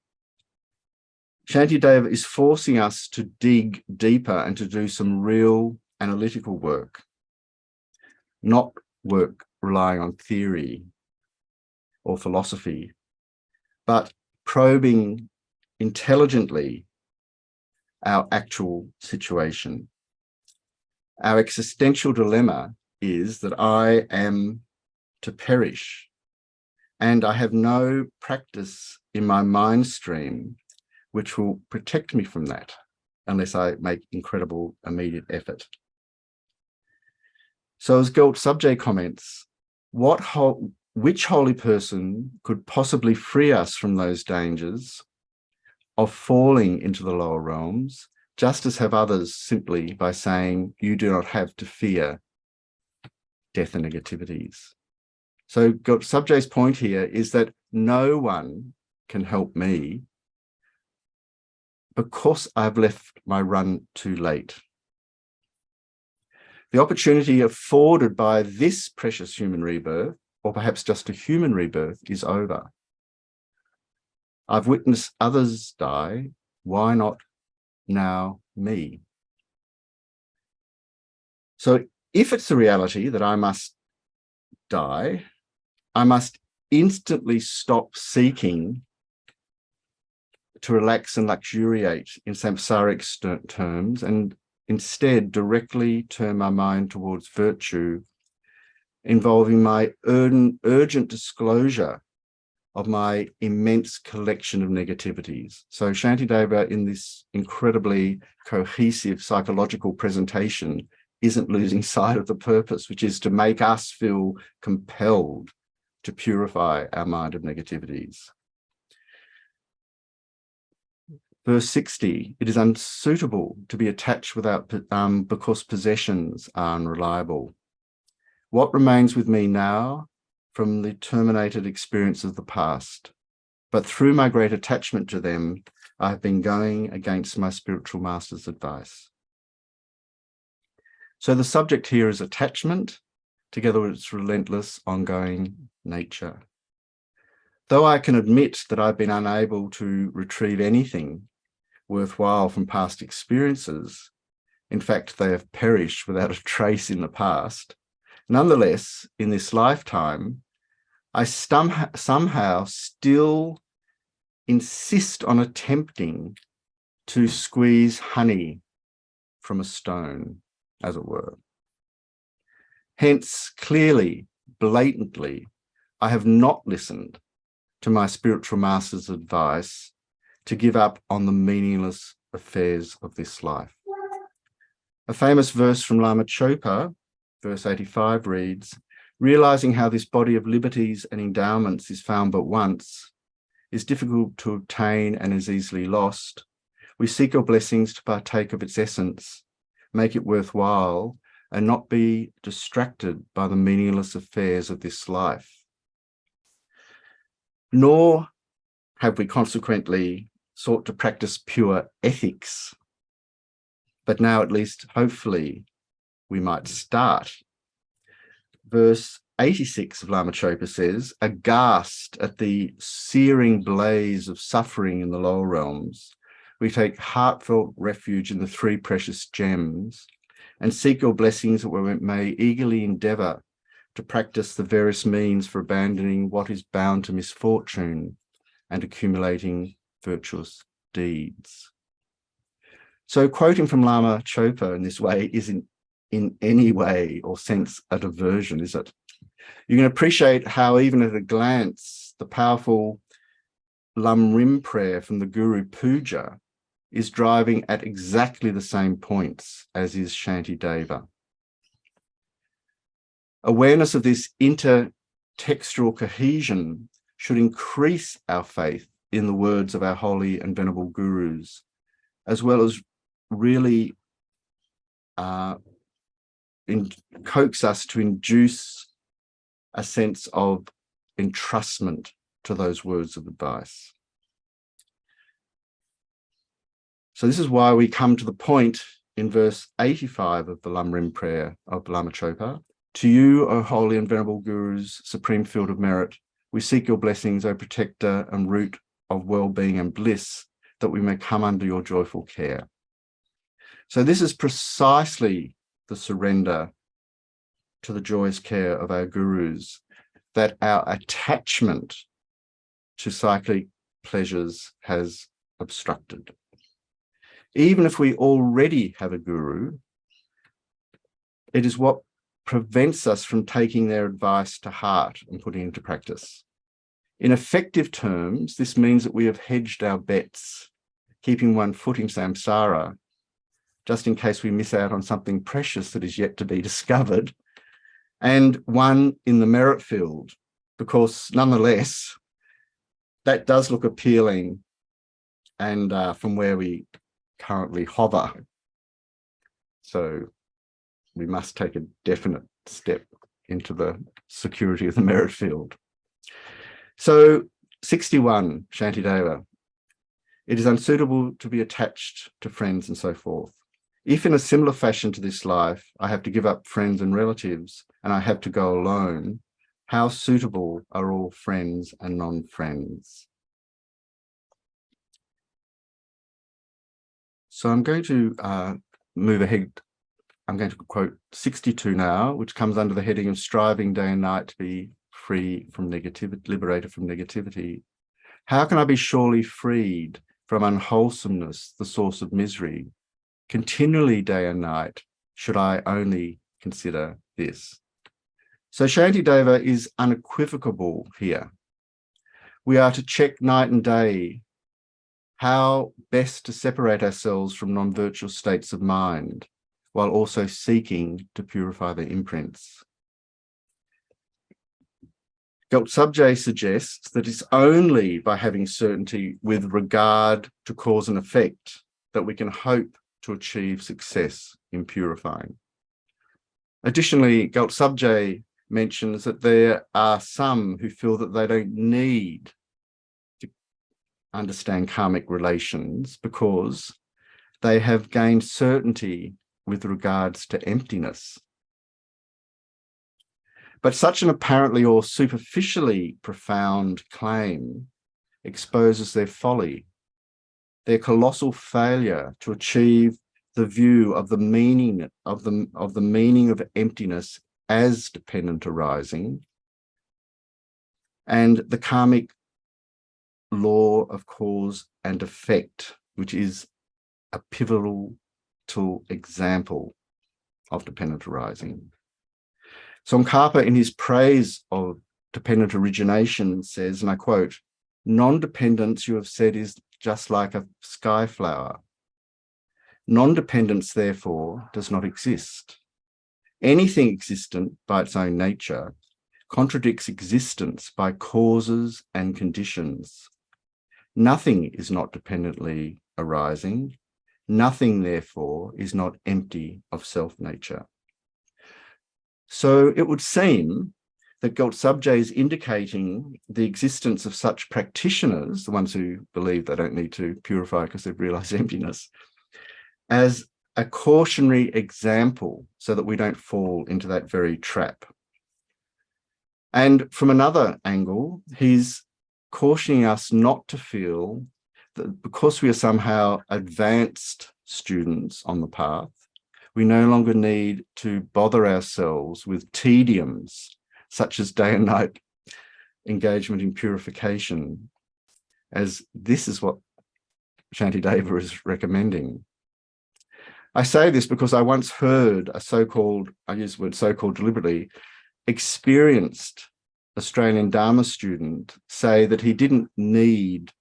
Shantideva is forcing us to dig deeper and to do some real analytical work, not work relying on theory or philosophy, but probing intelligently our actual situation. Our existential dilemma is that I am to perish, and I have no practice in my mind stream which will protect me from that unless I make incredible immediate effort. So as Gelt Subje comments, which holy person could possibly free us from those dangers of falling into the lower realms, just as have others simply by saying, you do not have to fear death and negativities. So Gelt Subje's point here is that no one can help me because I've left my run too late. The opportunity afforded by this precious human rebirth, or perhaps just a human rebirth, is over. I've witnessed others die. Why not now me? So if it's the reality that I must die, I must instantly stop seeking to relax and luxuriate in samsaric terms and instead directly turn my mind towards virtue, involving my urgent disclosure of my immense collection of negativities. So Shantideva, in this incredibly cohesive psychological presentation, isn't losing sight of the purpose, which is to make us feel compelled to purify our mind of negativities. Verse 60, it is unsuitable to be attached without because possessions are unreliable. What remains with me now from the terminated experience of the past? But through my great attachment to them, I have been going against my spiritual master's advice. So the subject here is attachment, together with its relentless, ongoing nature. Though I can admit that I've been unable to retrieve anything worthwhile from past experiences, in fact, they have perished without a trace in the past, nonetheless, in this lifetime, I somehow still insist on attempting to squeeze honey from a stone, as it were. Hence, clearly, blatantly, I have not listened to my spiritual master's advice to give up on the meaningless affairs of this life. A famous verse from Lama Chopa, verse 85 reads, realizing how this body of liberties and endowments is found but once, is difficult to obtain and is easily lost, we seek your blessings to partake of its essence, make it worthwhile, and not be distracted by the meaningless affairs of this life. Nor have we consequently sought to practice pure ethics, but now at least, hopefully, we might start. Verse 86 of Lama Chopa says, aghast at the searing blaze of suffering in the lower realms, we take heartfelt refuge in the three precious gems, and seek your blessings that we may eagerly endeavour to practice the various means for abandoning what is bound to misfortune and accumulating virtuous deeds. So quoting from Lama Chopa in this way isn't in any way or sense a diversion, is it? You can appreciate how even at a glance, the powerful Lam Rim prayer from the Guru Puja is driving at exactly the same points as is Shantideva. Awareness of this intertextual cohesion should increase our faith in the words of our holy and venerable gurus, as well as really coax us to induce a sense of entrustment to those words of advice. So this is why we come to the point in verse 85 of the Lam Rim prayer of Lama Chopa. To you, O holy and venerable gurus, supreme field of merit, we seek your blessings, O protector and root of well-being and bliss, that we may come under your joyful care. So this is precisely the surrender to the joyous care of our gurus, that our attachment to cyclic pleasures has obstructed. Even if we already have a guru, it is what prevents us from taking their advice to heart and putting it into practice. In effective terms, this means that we have hedged our bets, keeping one foot in samsara, just in case we miss out on something precious that is yet to be discovered, and one in the merit field, because nonetheless, that does look appealing and from where we currently hover. So we must take a definite step into the security of the merit field. So 61, Shantideva. It is unsuitable to be attached to friends and so forth. If in a similar fashion to this life, I have to give up friends and relatives and I have to go alone, how suitable are all friends and non-friends? So I'm going to move ahead. I'm going to quote 62 now, which comes under the heading of striving day and night to be free from negativity, liberated from negativity. How can I be surely freed from unwholesomeness, the source of misery? Continually day and night, should I only consider this? So Shantideva is unequivocal here. We are to check night and day how best to separate ourselves from non-virtual states of mind, while also seeking to purify the imprints. Gyaltsabje suggests that it's only by having certainty with regard to cause and effect that we can hope to achieve success in purifying. Additionally, Gyaltsabje mentions that there are some who feel that they don't need to understand karmic relations because they have gained certainty with regards to emptiness. But such an apparently or superficially profound claim exposes their folly, their colossal failure to achieve the view of the meaning of the meaning of emptiness as dependent arising, and the karmic law of cause and effect, which is a pivotal example of dependent arising. Tsongkhapa, in his praise of dependent origination, says, and I quote, "Non-dependence, you have said, is just like a sky flower. Non-dependence, therefore, does not exist. Anything existent by its own nature contradicts existence by causes and conditions. Nothing is not dependently arising. Nothing, therefore, is not empty of self-nature." So it would seem that Gyaltsabje is indicating the existence of such practitioners, the ones who believe they don't need to purify because they've realized emptiness, as a cautionary example so that we don't fall into that very trap. And from another angle, he's cautioning us not to feel that because we are somehow advanced students on the path, We no longer need to bother ourselves with tediums, such as day and night engagement in purification, as this is what Shantideva is recommending. I say this because I once heard a so-called, I use the word so-called deliberately, experienced Australian Dharma student say that he didn't need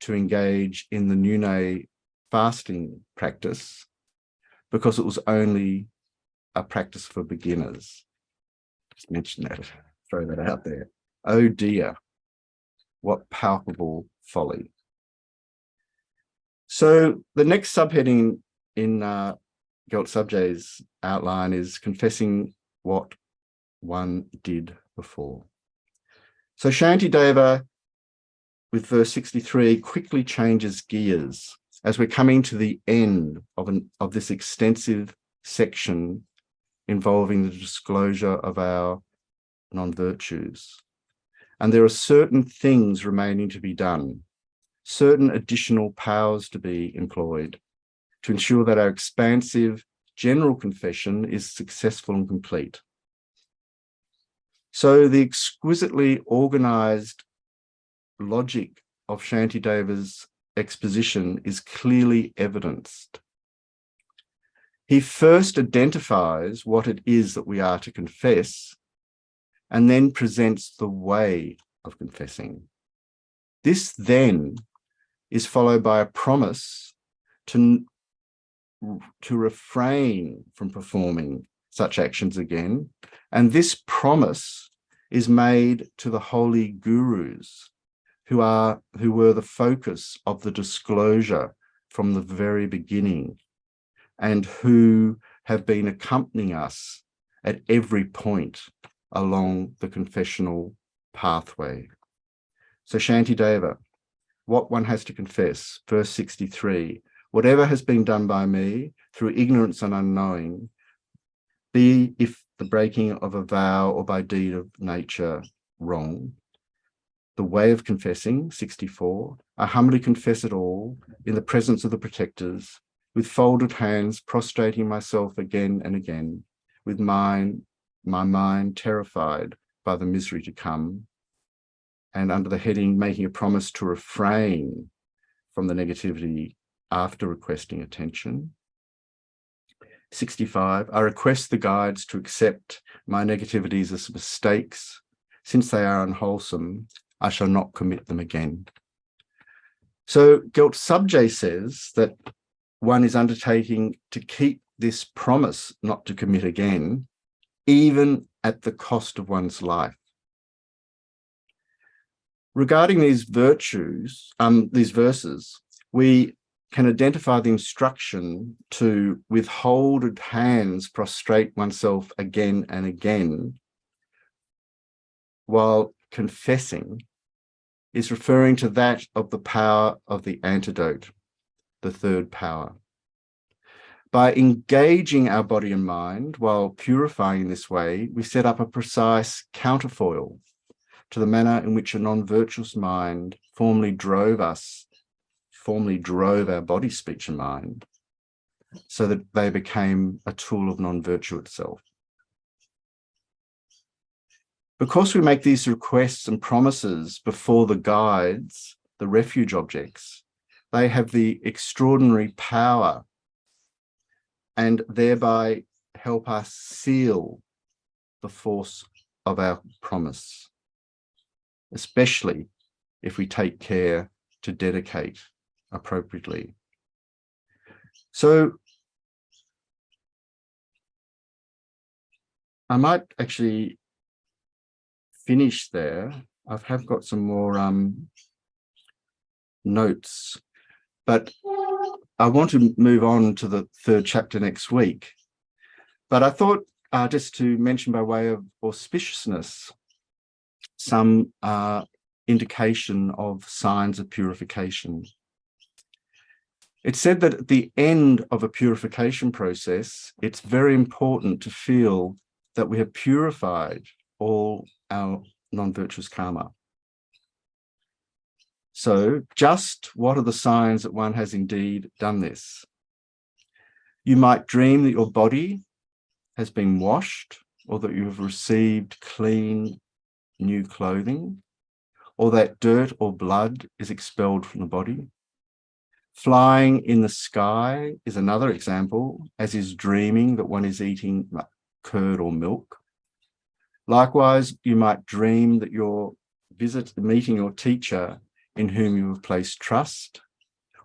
to engage in the Noonday fasting practice because it was only a practice for beginners. Just mention that, throw that out there. Oh dear, what palpable folly. So the next subheading in Gyaltsen Sabje's outline is confessing what one did before. So Shantideva, with verse 63, quickly changes gears as we're coming to the end of this extensive section involving the disclosure of our non-virtues. And there are certain things remaining to be done, certain additional powers to be employed to ensure that our expansive general confession is successful and complete. So the exquisitely organized logic of Shantideva's exposition is clearly evidenced. He first identifies what it is that we are to confess and then presents the way of confessing. This then is followed by a promise to refrain from performing such actions again. And this promise is made to the holy gurus who were the focus of the disclosure from the very beginning and who have been accompanying us at every point along the confessional pathway. So Shantideva, what one has to confess, verse 63, whatever has been done by me through ignorance and unknowing, be if the breaking of a vow or by deed of nature wrong, the way of confessing, 64, I humbly confess it all in the presence of the protectors, with folded hands, prostrating myself again and again, with my mind terrified by the misery to come, and under the heading, making a promise to refrain from the negativity after requesting attention. 65, I request the guides to accept my negativities as mistakes. Since they are unwholesome, I shall not commit them again. So Gyaltsen Sabje says that one is undertaking to keep this promise not to commit again, even at the cost of one's life. Regarding these virtues, these verses, we can identify the instruction to withhold hands, prostrate oneself again and again, while confessing is referring to that of the power of the antidote, the third power. By engaging our body and mind while purifying in this way, we set up a precise counterfoil to the manner in which a non-virtuous mind formerly drove our body, speech, and mind, so that they became a tool of non-virtue itself. Because we make these requests and promises before the guides, the refuge objects, they have the extraordinary power and thereby help us seal the force of our promise, especially if we take care to dedicate appropriately. So I might actually finish there. I have got some more notes, but I want to move on to the third chapter next week. But I thought just to mention by way of auspiciousness, some indication of signs of purification. It's said that at the end of a purification process, it's very important to feel that we have purified all our non-virtuous karma. So just what are the signs that one has indeed done this? You might dream that your body has been washed, or that you have received clean new clothing, or that dirt or blood is expelled from the body. Flying in the sky is another example, as is dreaming that one is eating curd or milk. Likewise, you might dream that you're meeting your teacher in whom you have placed trust,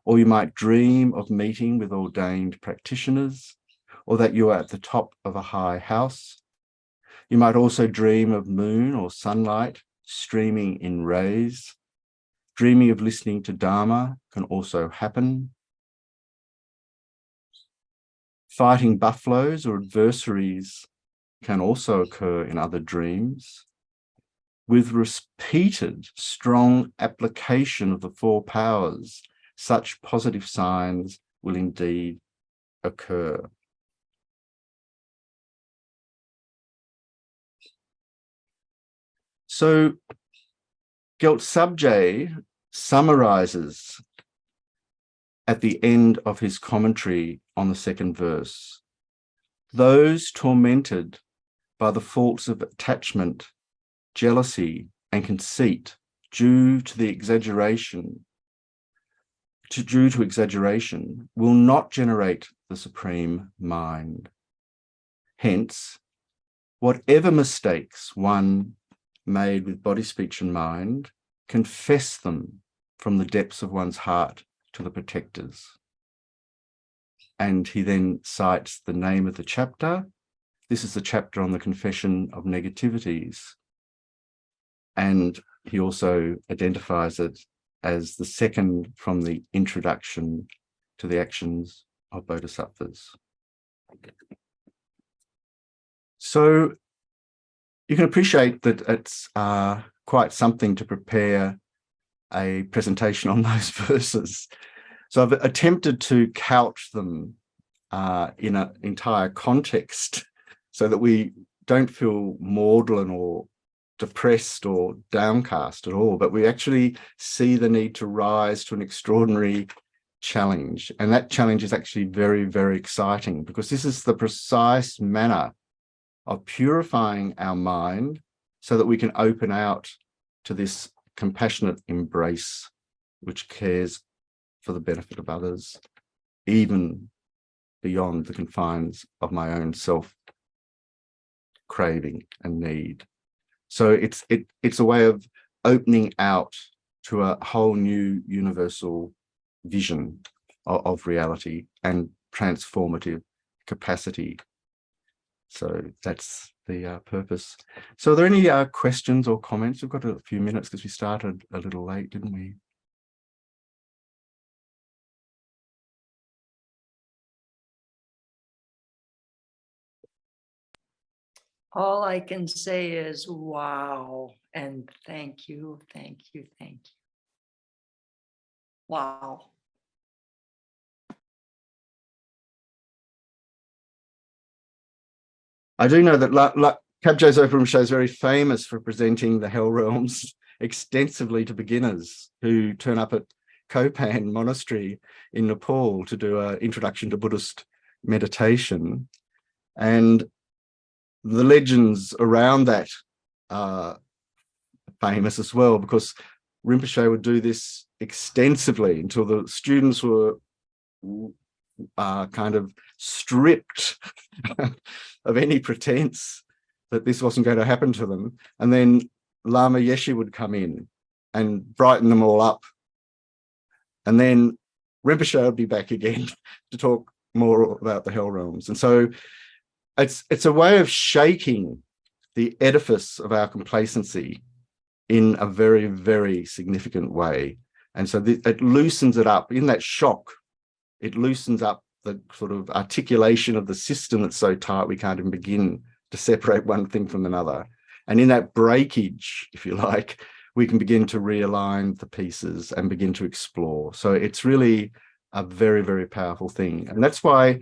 or you might dream of meeting with ordained practitioners, or that you are at the top of a high house. You might also dream of moon or sunlight streaming in rays. Dreaming of listening to Dharma can also happen. Fighting buffaloes or adversaries can also occur in other dreams. With repeated strong application of the four powers, such positive signs will indeed occur. So Gyaltsabje summarizes at the end of his commentary on the second verse, those tormented by the faults of attachment, jealousy, and conceit due to exaggeration will not generate the supreme mind. Hence, whatever mistakes one made with body, speech, and mind, confess them from the depths of one's heart to the protectors. And he then cites the name of the chapter. This is the chapter on the confession of negativities. And he also identifies it as the second from the introduction to the actions of Bodhisattvas. So you can appreciate that it's quite something to prepare a presentation on those verses. So I've attempted to couch them in an entire context so that we don't feel maudlin or depressed or downcast at all, but we actually see the need to rise to an extraordinary challenge. And that challenge is actually very, very exciting, because this is the precise manner of purifying our mind so that we can open out to this compassionate embrace which cares for the benefit of others, even beyond the confines of my own self craving and need. So it's a way of opening out to a whole new universal vision of reality and transformative capacity. So that's the purpose. So are there any questions or comments? We've got a few minutes because we started a little late, didn't we? All I can say is, wow, and thank you, thank you, thank you. Wow. I do know that Kabje Zopa Rinpoche is very famous for presenting the hell realms extensively to beginners who turn up at Kopan Monastery in Nepal to do an introduction to Buddhist meditation. And the legends around that are famous as well, because Rinpoche would do this extensively until the students were kind of stripped of any pretense that this wasn't going to happen to them. And then Lama Yeshe would come in and brighten them all up. And then Rinpoche would be back again to talk more about the hell realms. And so it's a way of shaking the edifice of our complacency in a very, very significant way. And so it loosens it up. In that shock, it loosens up the sort of articulation of the system that's so tight we can't even begin to separate one thing from another. And in that breakage, if you like, we can begin to realign the pieces and begin to explore. So it's really a very, very powerful thing. And that's why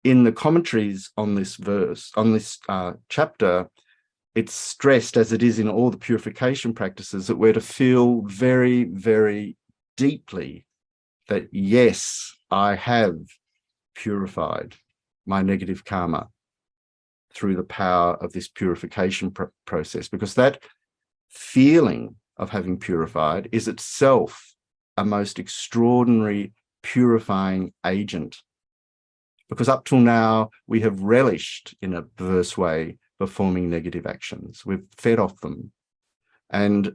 in the commentaries on this verse, on this chapter, it's stressed, as it is in all the purification practices, that we're to feel very, very deeply that, yes, I have purified, my negative karma, through the power of this purification process, because that feeling of having purified is itself a most extraordinary purifying agent. Because up till now, we have relished in a perverse way performing negative actions. We've fed off them. And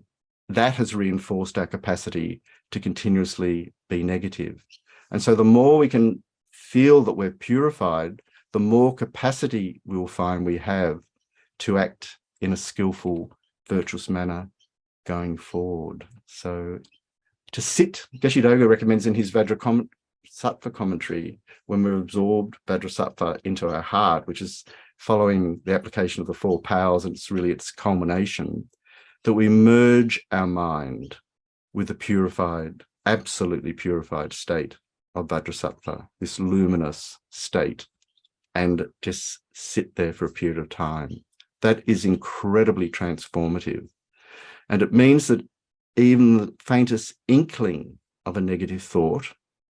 that has reinforced our capacity to continuously be negative. And so the more we can feel that we're purified, the more capacity we will find we have to act in a skillful, virtuous manner going forward. So to sit, Geshe-Doga recommends in his Vajrasattva commentary, when we're absorbed Vajrasattva into our heart, which is following the application of the 4 powers, and it's really its culmination, that we merge our mind with the purified, absolutely purified state of Vajrasattva, this luminous state, and just sit there for a period of time. That is incredibly transformative. And it means that even the faintest inkling of a negative thought,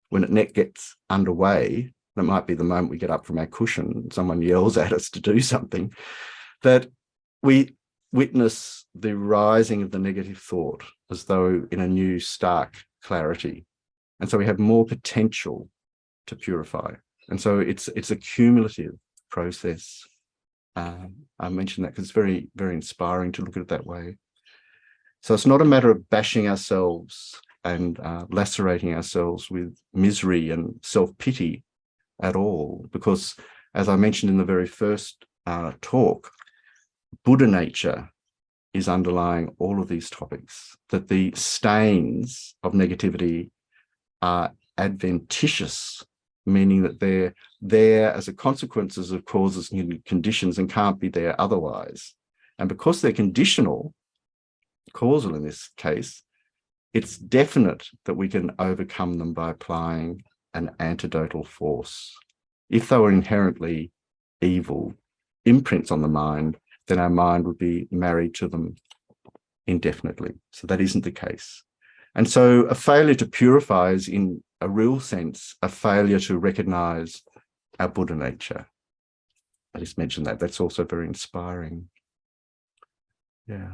when it gets underway, that might be the moment we get up from our cushion, someone yells at us to do something, that we witness the rising of the negative thought as though in a new stark clarity. And so we have more potential to purify. And so it's a cumulative process. I mentioned that because it's very, very inspiring to look at it that way. So it's not a matter of bashing ourselves and lacerating ourselves with misery and self-pity at all, because as I mentioned in the very first talk, Buddha nature is underlying all of these topics, that the stains of negativity are adventitious, meaning that they're there as a consequences of causes and conditions and can't be there otherwise. And because they're conditional, causal in this case, it's definite that we can overcome them by applying an antidotal force. If they were inherently evil imprints on the mind, then our mind would be married to them indefinitely. So that isn't the case. And so a failure to purify is, in a real sense, a failure to recognize our Buddha nature. I just mentioned that. That's also very inspiring. Yeah.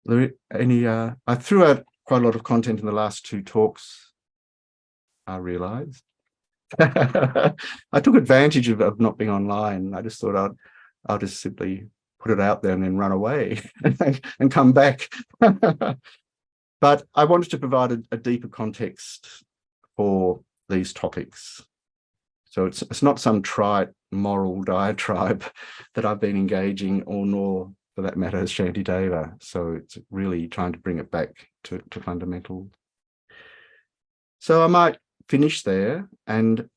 I threw out quite a lot of content in the last 2 talks, I realized. I took advantage of not being online. I just thought I'll just simply put it out there and then run away and come back. But I wanted to provide a deeper context for these topics. So it's not some trite moral diatribe that I've been engaging, or nor for that matter as Shantideva. So it's really trying to bring it back to fundamental. So I might finish there, and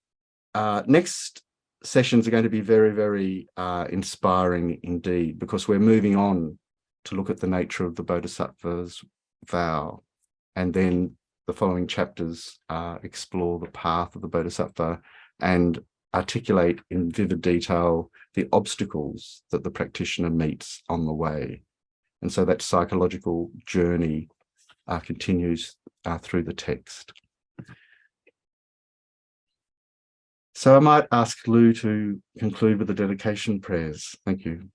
next sessions are going to be very, very inspiring indeed, because we're moving on to look at the nature of the Bodhisattva's vow, and then the following chapters explore the path of the Bodhisattva and articulate in vivid detail the obstacles that the practitioner meets on the way. And so that psychological journey continues through the text. So I might ask Lou to conclude with the dedication prayers. Thank you.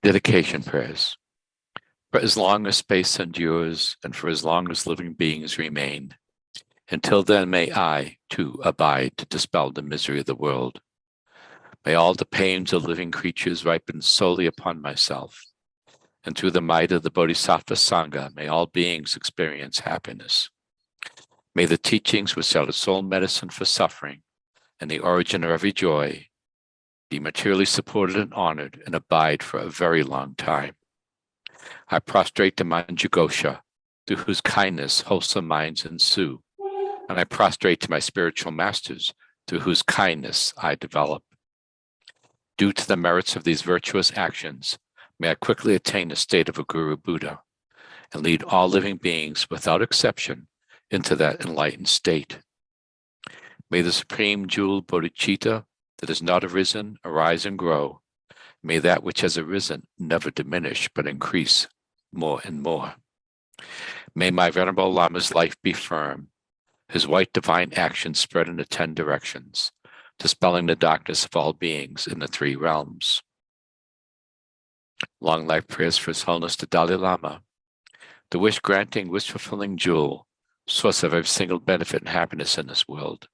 Dedication prayers. For as long as space endures, and for as long as living beings remain, until then may I, too, abide to dispel the misery of the world. May all the pains of living creatures ripen solely upon myself, and through the might of the Bodhisattva Sangha, may all beings experience happiness. May the teachings which are the sole medicine for suffering and the origin of every joy be materially supported and honored and abide for a very long time. I prostrate to Manjughosha, through whose kindness wholesome minds ensue, and I prostrate to my spiritual masters, through whose kindness I develop. Due to the merits of these virtuous actions, may I quickly attain the state of a Guru Buddha, and lead all living beings without exception into that enlightened state. May the supreme jewel bodhicitta that is not arisen, arise and grow. May that which has arisen never diminish, but increase more and more. May my Venerable Lama's life be firm, his white divine action spread into 10 directions, dispelling the darkness of all beings in the 3 realms. Long life prayers for His Holiness the Dalai Lama, the wish-granting, wish-fulfilling jewel, source of every single benefit and happiness in this world.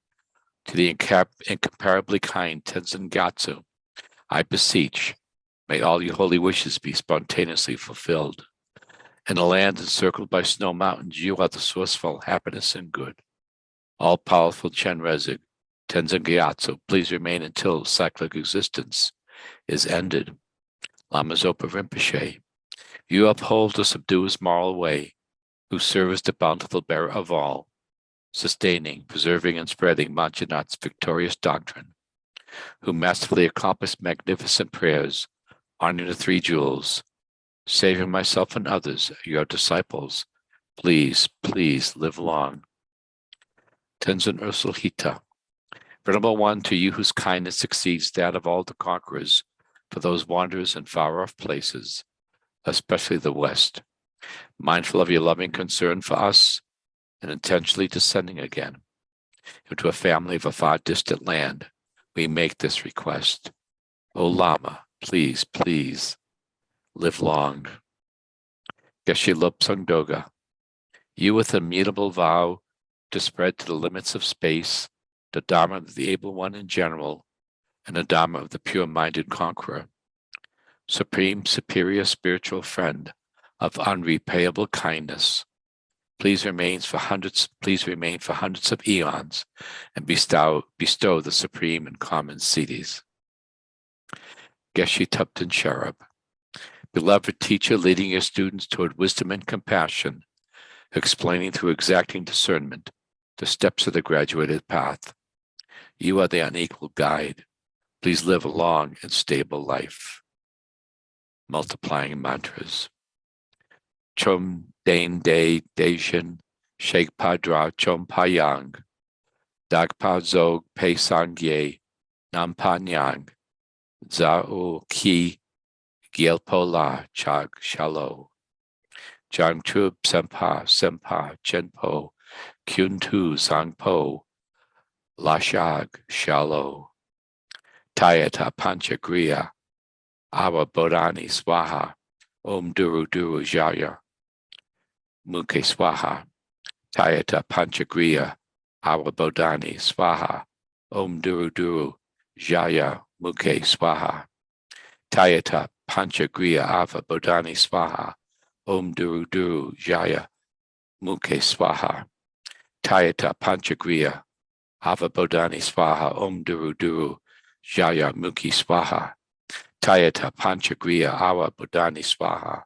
To the incomparably kind Tenzin Gyatso, I beseech, may all your holy wishes be spontaneously fulfilled. In a land encircled by snow mountains, you are the source of all happiness and good. All-powerful Chen Rezig, Tenzin Gyatso, please remain until cyclic existence is ended. Lama Zopa Rinpoche, you uphold to subdue his moral way, who serve as the bountiful bearer of all, sustaining, preserving, and spreading Manjanath's victorious doctrine, who masterfully accomplished magnificent prayers, honoring the 3 jewels, saving myself and others, your disciples. Please, please live long. Tenzin Ursul Hita, Venerable One, to you whose kindness exceeds that of all the conquerors, for those wanderers in far-off places, especially the West, mindful of your loving concern for us, and intentionally descending again into a family of a far distant land, we make this request. O Lama, please, please, live long. Geshe Lobsang Doga, you with immutable vow to spread to the limits of space the Dharma of the Able One in general, and the Dharma of the pure-minded conqueror, supreme superior spiritual friend of unrepayable kindness, please remain for hundreds of eons and bestow the supreme and common siddhis. Geshe Tupten Sherab, beloved teacher leading your students toward wisdom and compassion, explaining through exacting discernment the steps of the graduated path. You are the unequal guide. Please live a long and stable life. Multiplying mantras. Chom Dain De Dejin Sheikh Padra Chom Payang Dagpa Zog Pe Sangye Nam Panyang Zao Ki Gyelpo La Chag Shalo Jang Chub Sempa Sempa Chenpo Kyun Tu Zangpo Lashag Shalo Tayata Panchagriya Awa Bodhani Swaha Om Duru Duru Jaya Mukhe Swaha Tayata Panchagriya Awa Bodhani Swaha Om Duru Duru Jaya Mukhe Swaha Tayata Panchagriya Ava Bodhani Swaha Om Duru Duru Jaya Mukhe Swaha Tayata Panchagriya Ava Bodhani Swaha Om Duru Duru Jaya Mukhi Swaha Tayata Panchagriya Ava Bodhani Swaha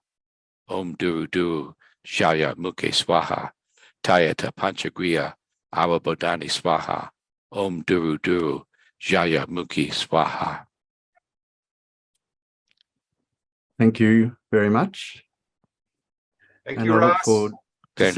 Om Duru Duru Jaya Mukhe Swaha Tayata Panchagriya Ava Bodhani Swaha Om Duru Duru Jaya Mukhi Swaha. Thank you very much. Thank And you, I look Ross. forward